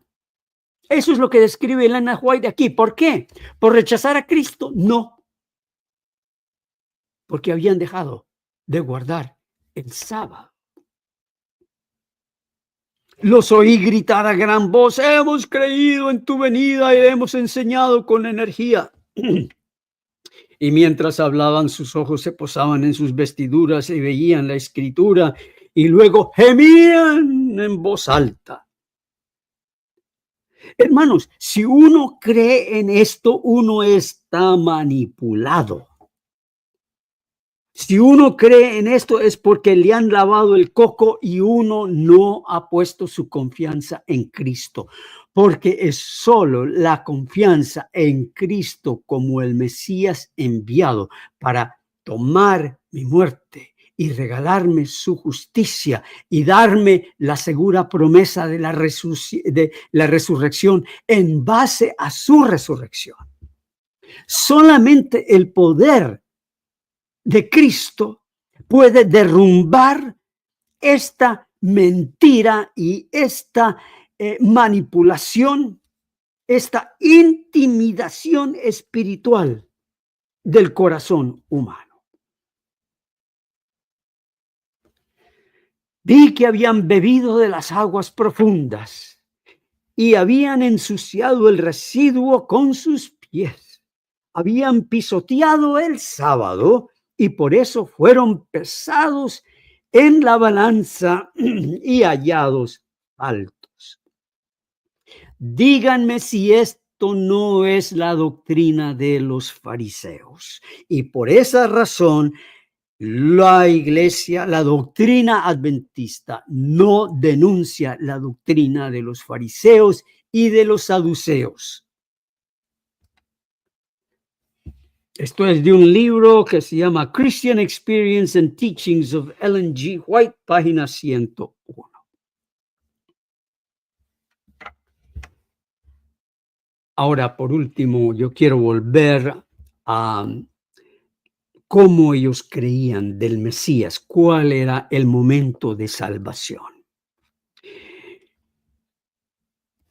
Eso es lo que describe Elena White aquí. ¿Por qué? ¿Por rechazar a Cristo? No. Porque habían dejado de guardar el sábado. Los oí gritar a gran voz, hemos creído en tu venida y hemos enseñado con energía. Y mientras hablaban, sus ojos se posaban en sus vestiduras y veían la escritura y luego gemían en voz alta. Hermanos, si uno cree en esto, uno está manipulado. Si uno cree en esto es porque le han lavado el coco y uno no ha puesto su confianza en Cristo, porque es solo la confianza en Cristo como el Mesías enviado para tomar mi muerte y regalarme su justicia y darme la segura promesa de la resurrección en base a su resurrección. Solamente el poder de Cristo puede derrumbar esta mentira y esta manipulación, esta intimidación espiritual del corazón humano. Vi que habían bebido de las aguas profundas y habían ensuciado el residuo con sus pies. Habían pisoteado el sábado y por eso fueron pesados en la balanza y hallados altos. Díganme si esto no es la doctrina de los fariseos. Y por esa razón, la iglesia, la doctrina adventista, no denuncia la doctrina de los fariseos y de los saduceos. Esto es de un libro que se llama Christian Experience and Teachings of Ellen G. White, página 101. Ahora, por último, yo quiero volver a cómo ellos creían del Mesías, cuál era el momento de salvación.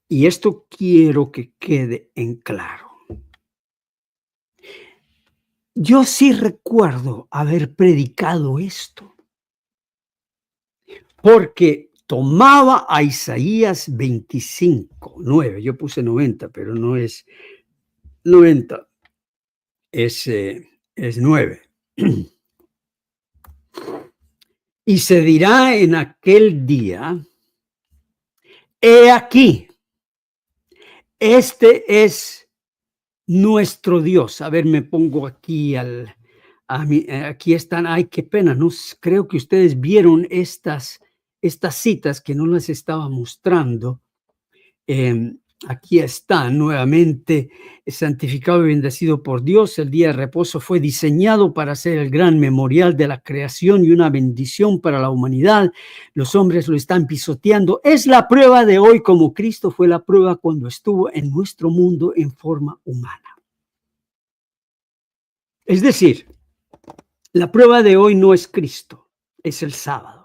Y esto quiero que quede en claro. Yo sí recuerdo haber predicado esto, porque tomaba a Isaías 25:9. Yo puse 90, pero no es 90, es 9. Y se dirá en aquel día, he aquí, este es nuestro Dios. A ver, me pongo aquí aquí están. Ay, qué pena. No creo que ustedes vieron estas citas que no las estaba mostrando. Aquí están nuevamente: santificado y bendecido por Dios. El día de reposo fue diseñado para ser el gran memorial de la creación y una bendición para la humanidad. Los hombres lo están pisoteando. Es la prueba de hoy, como Cristo fue la prueba cuando estuvo en nuestro mundo en forma humana. Es decir, la prueba de hoy no es Cristo, es el sábado.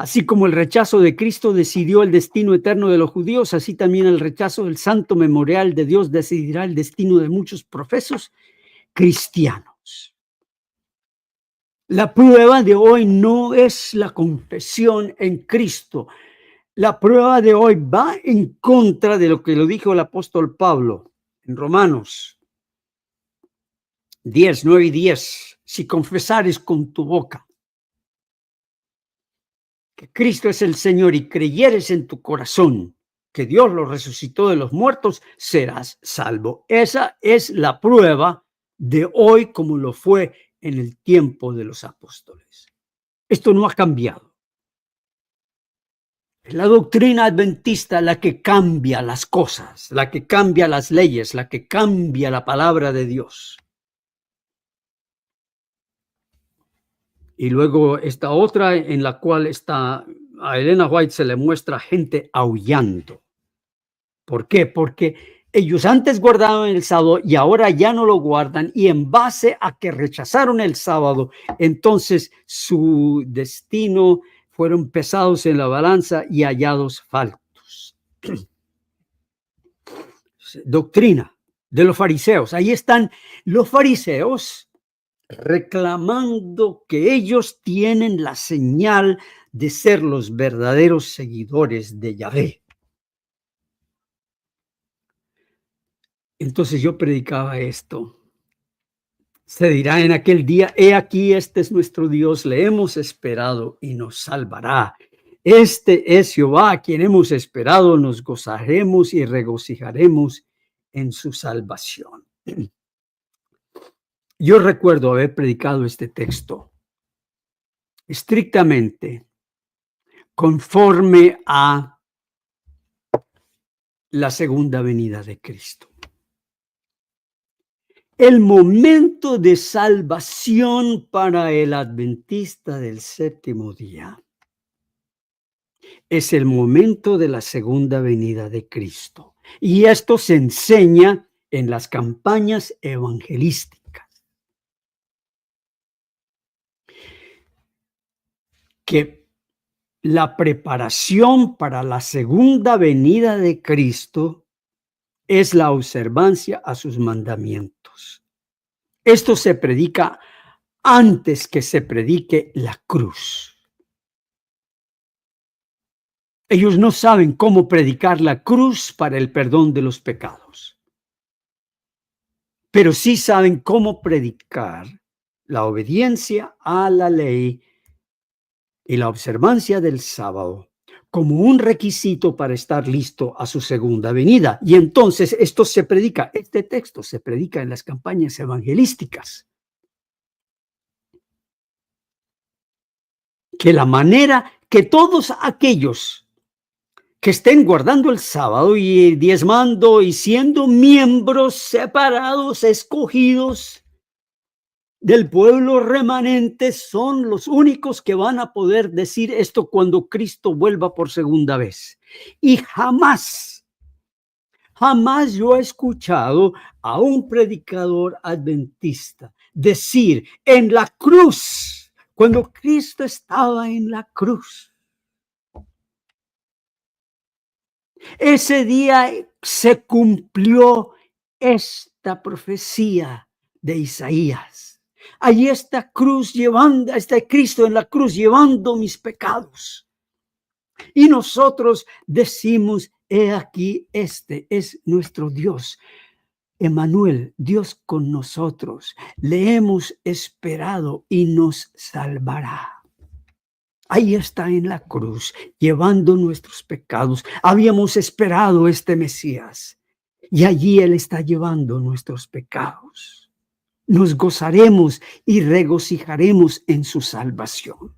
Así como el rechazo de Cristo decidió el destino eterno de los judíos, así también el rechazo del santo memorial de Dios decidirá el destino de muchos profesos cristianos. La prueba de hoy no es la confesión en Cristo. La prueba de hoy va en contra de lo que lo dijo el apóstol Pablo en Romanos 10, 9 y 10. Si confesares con tu boca que Cristo es el Señor y creyeres en tu corazón que Dios lo resucitó de los muertos, serás salvo. Esa es la prueba de hoy, como lo fue en el tiempo de los apóstoles. Esto no ha cambiado. Es la doctrina adventista la que cambia las cosas, la que cambia las leyes, la que cambia la palabra de Dios. Y luego esta otra en la cual a Elena White se le muestra gente aullando. ¿Por qué? Porque ellos antes guardaban el sábado y ahora ya no lo guardan, y en base a que rechazaron el sábado, entonces su destino fueron pesados en la balanza y hallados faltos. Doctrina de los fariseos. Ahí están los fariseos reclamando que ellos tienen la señal de ser los verdaderos seguidores de Yahvé. Entonces yo predicaba esto. Se dirá en aquel día: he aquí, este es nuestro Dios, le hemos esperado y nos salvará. Este es Jehová, a quien hemos esperado, nos gozaremos y regocijaremos en su salvación. Yo recuerdo haber predicado este texto estrictamente conforme a la segunda venida de Cristo. El momento de salvación para el adventista del séptimo día es el momento de la segunda venida de Cristo. Y esto se enseña en las campañas evangelísticas. Que la preparación para la segunda venida de Cristo es la observancia a sus mandamientos. Esto se predica antes que se predique la cruz. Ellos no saben cómo predicar la cruz para el perdón de los pecados, pero sí saben cómo predicar la obediencia a la ley y la observancia del sábado como un requisito para estar listo a su segunda venida. Y entonces esto se predica, este texto se predica en las campañas evangelísticas. Que la manera que todos aquellos que estén guardando el sábado y diezmando y siendo miembros separados, escogidos del pueblo remanente, son los únicos que van a poder decir esto cuando Cristo vuelva por segunda vez. Y jamás yo he escuchado a un predicador adventista decir en la cruz, cuando Cristo estaba en la cruz, ese día se cumplió esta profecía de Isaías. Allí está Cristo en la cruz llevando mis pecados. Y nosotros decimos: he aquí, este es nuestro Dios. Emmanuel, Dios con nosotros. Le hemos esperado y nos salvará. Ahí está en la cruz, llevando nuestros pecados. Habíamos esperado este Mesías y allí Él está llevando nuestros pecados. Nos gozaremos y regocijaremos en su salvación.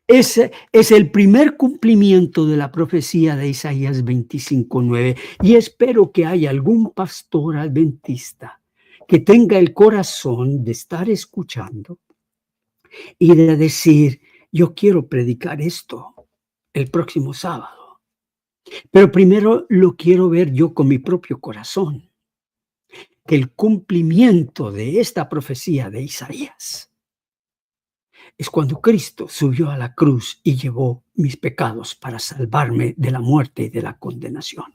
Ese es el primer cumplimiento de la profecía de Isaías 25:9. Y espero que haya algún pastor adventista que tenga el corazón de estar escuchando y de decir: yo quiero predicar esto el próximo sábado, pero primero lo quiero ver yo con mi propio corazón, que el cumplimiento de esta profecía de Isaías es cuando Cristo subió a la cruz y llevó mis pecados para salvarme de la muerte y de la condenación.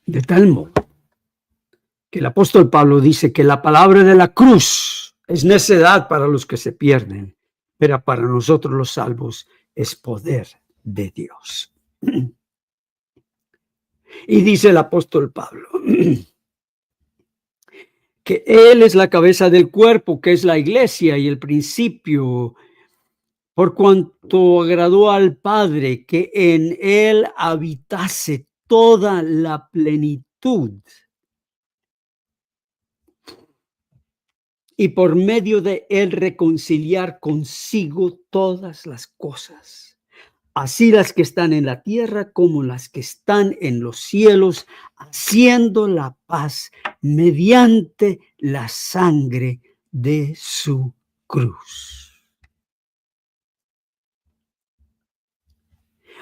De tal modo que el apóstol Pablo dice que la palabra de la cruz es necedad para los que se pierden, pero para nosotros los salvos es poder de Dios. Y dice el apóstol Pablo que Él es la cabeza del cuerpo, que es la iglesia, y el principio, por cuanto agradó al Padre que en Él habitase toda la plenitud, y por medio de Él reconciliar consigo todas las cosas, así las que están en la tierra como las que están en los cielos, haciendo la paz mediante la sangre de su cruz.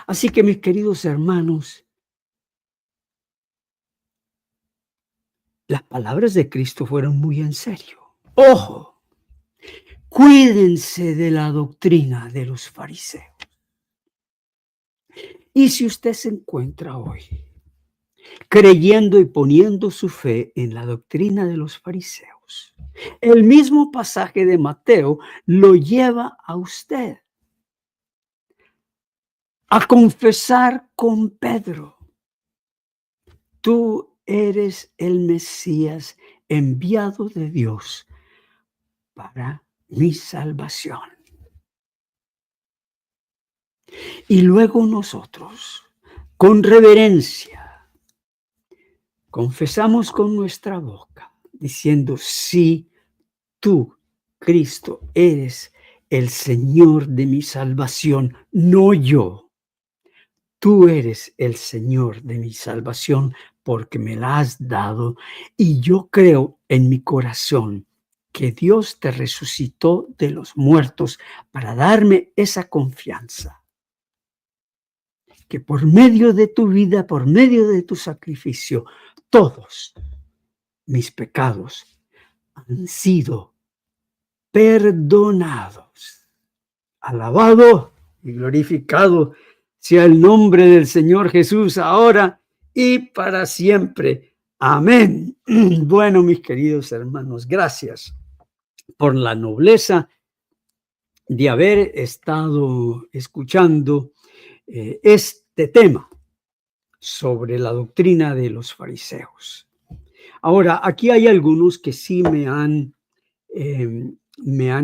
Así que, mis queridos hermanos, las palabras de Cristo fueron muy en serio. Ojo, cuídense de la doctrina de los fariseos. Y si usted se encuentra hoy creyendo y poniendo su fe en la doctrina de los fariseos, el mismo pasaje de Mateo lo lleva a usted a confesar con Pedro: tú eres el Mesías enviado de Dios para mi salvación. Y luego nosotros, con reverencia, confesamos con nuestra boca, diciendo: sí, tú, Cristo, eres el Señor de mi salvación, no yo. Tú eres el Señor de mi salvación porque me la has dado, y yo creo en mi corazón que Dios te resucitó de los muertos para darme esa confianza, que por medio de tu vida, por medio de tu sacrificio, todos mis pecados han sido perdonados. Alabado y glorificado sea el nombre del Señor Jesús, ahora y para siempre. Amén. Bueno, mis queridos hermanos, gracias por la nobleza de haber estado escuchando este tema sobre la doctrina de los fariseos. Ahora, aquí hay algunos que sí me han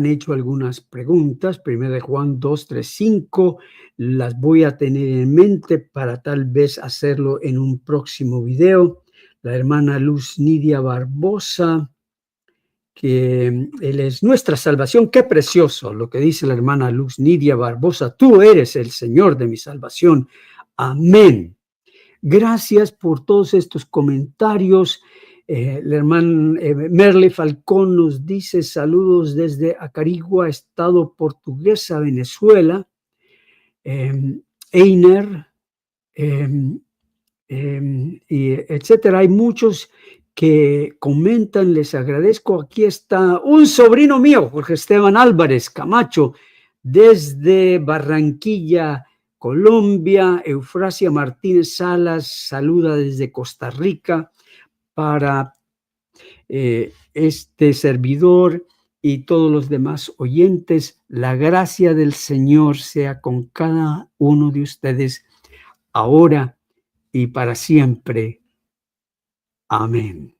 hecho algunas preguntas. 1 Juan 2, 3, 5, las voy a tener en mente para tal vez hacerlo en un próximo video. La hermana Luz Nidia Barbosa, que Él es nuestra salvación. Qué precioso lo que dice la hermana Luz Nidia Barbosa: tú eres el Señor de mi salvación. Amén. Gracias por todos estos comentarios. La hermana Merle Falcón nos dice: saludos desde Acarigua, estado portuguesa, Venezuela. Einer, y etcétera. Hay muchos que comentan, les agradezco. Aquí está un sobrino mío, Jorge Esteban Álvarez Camacho, desde Barranquilla, Colombia. Eufrasia Martínez Salas saluda desde Costa Rica para este servidor y todos los demás oyentes. La gracia del Señor sea con cada uno de ustedes ahora y para siempre. Amén.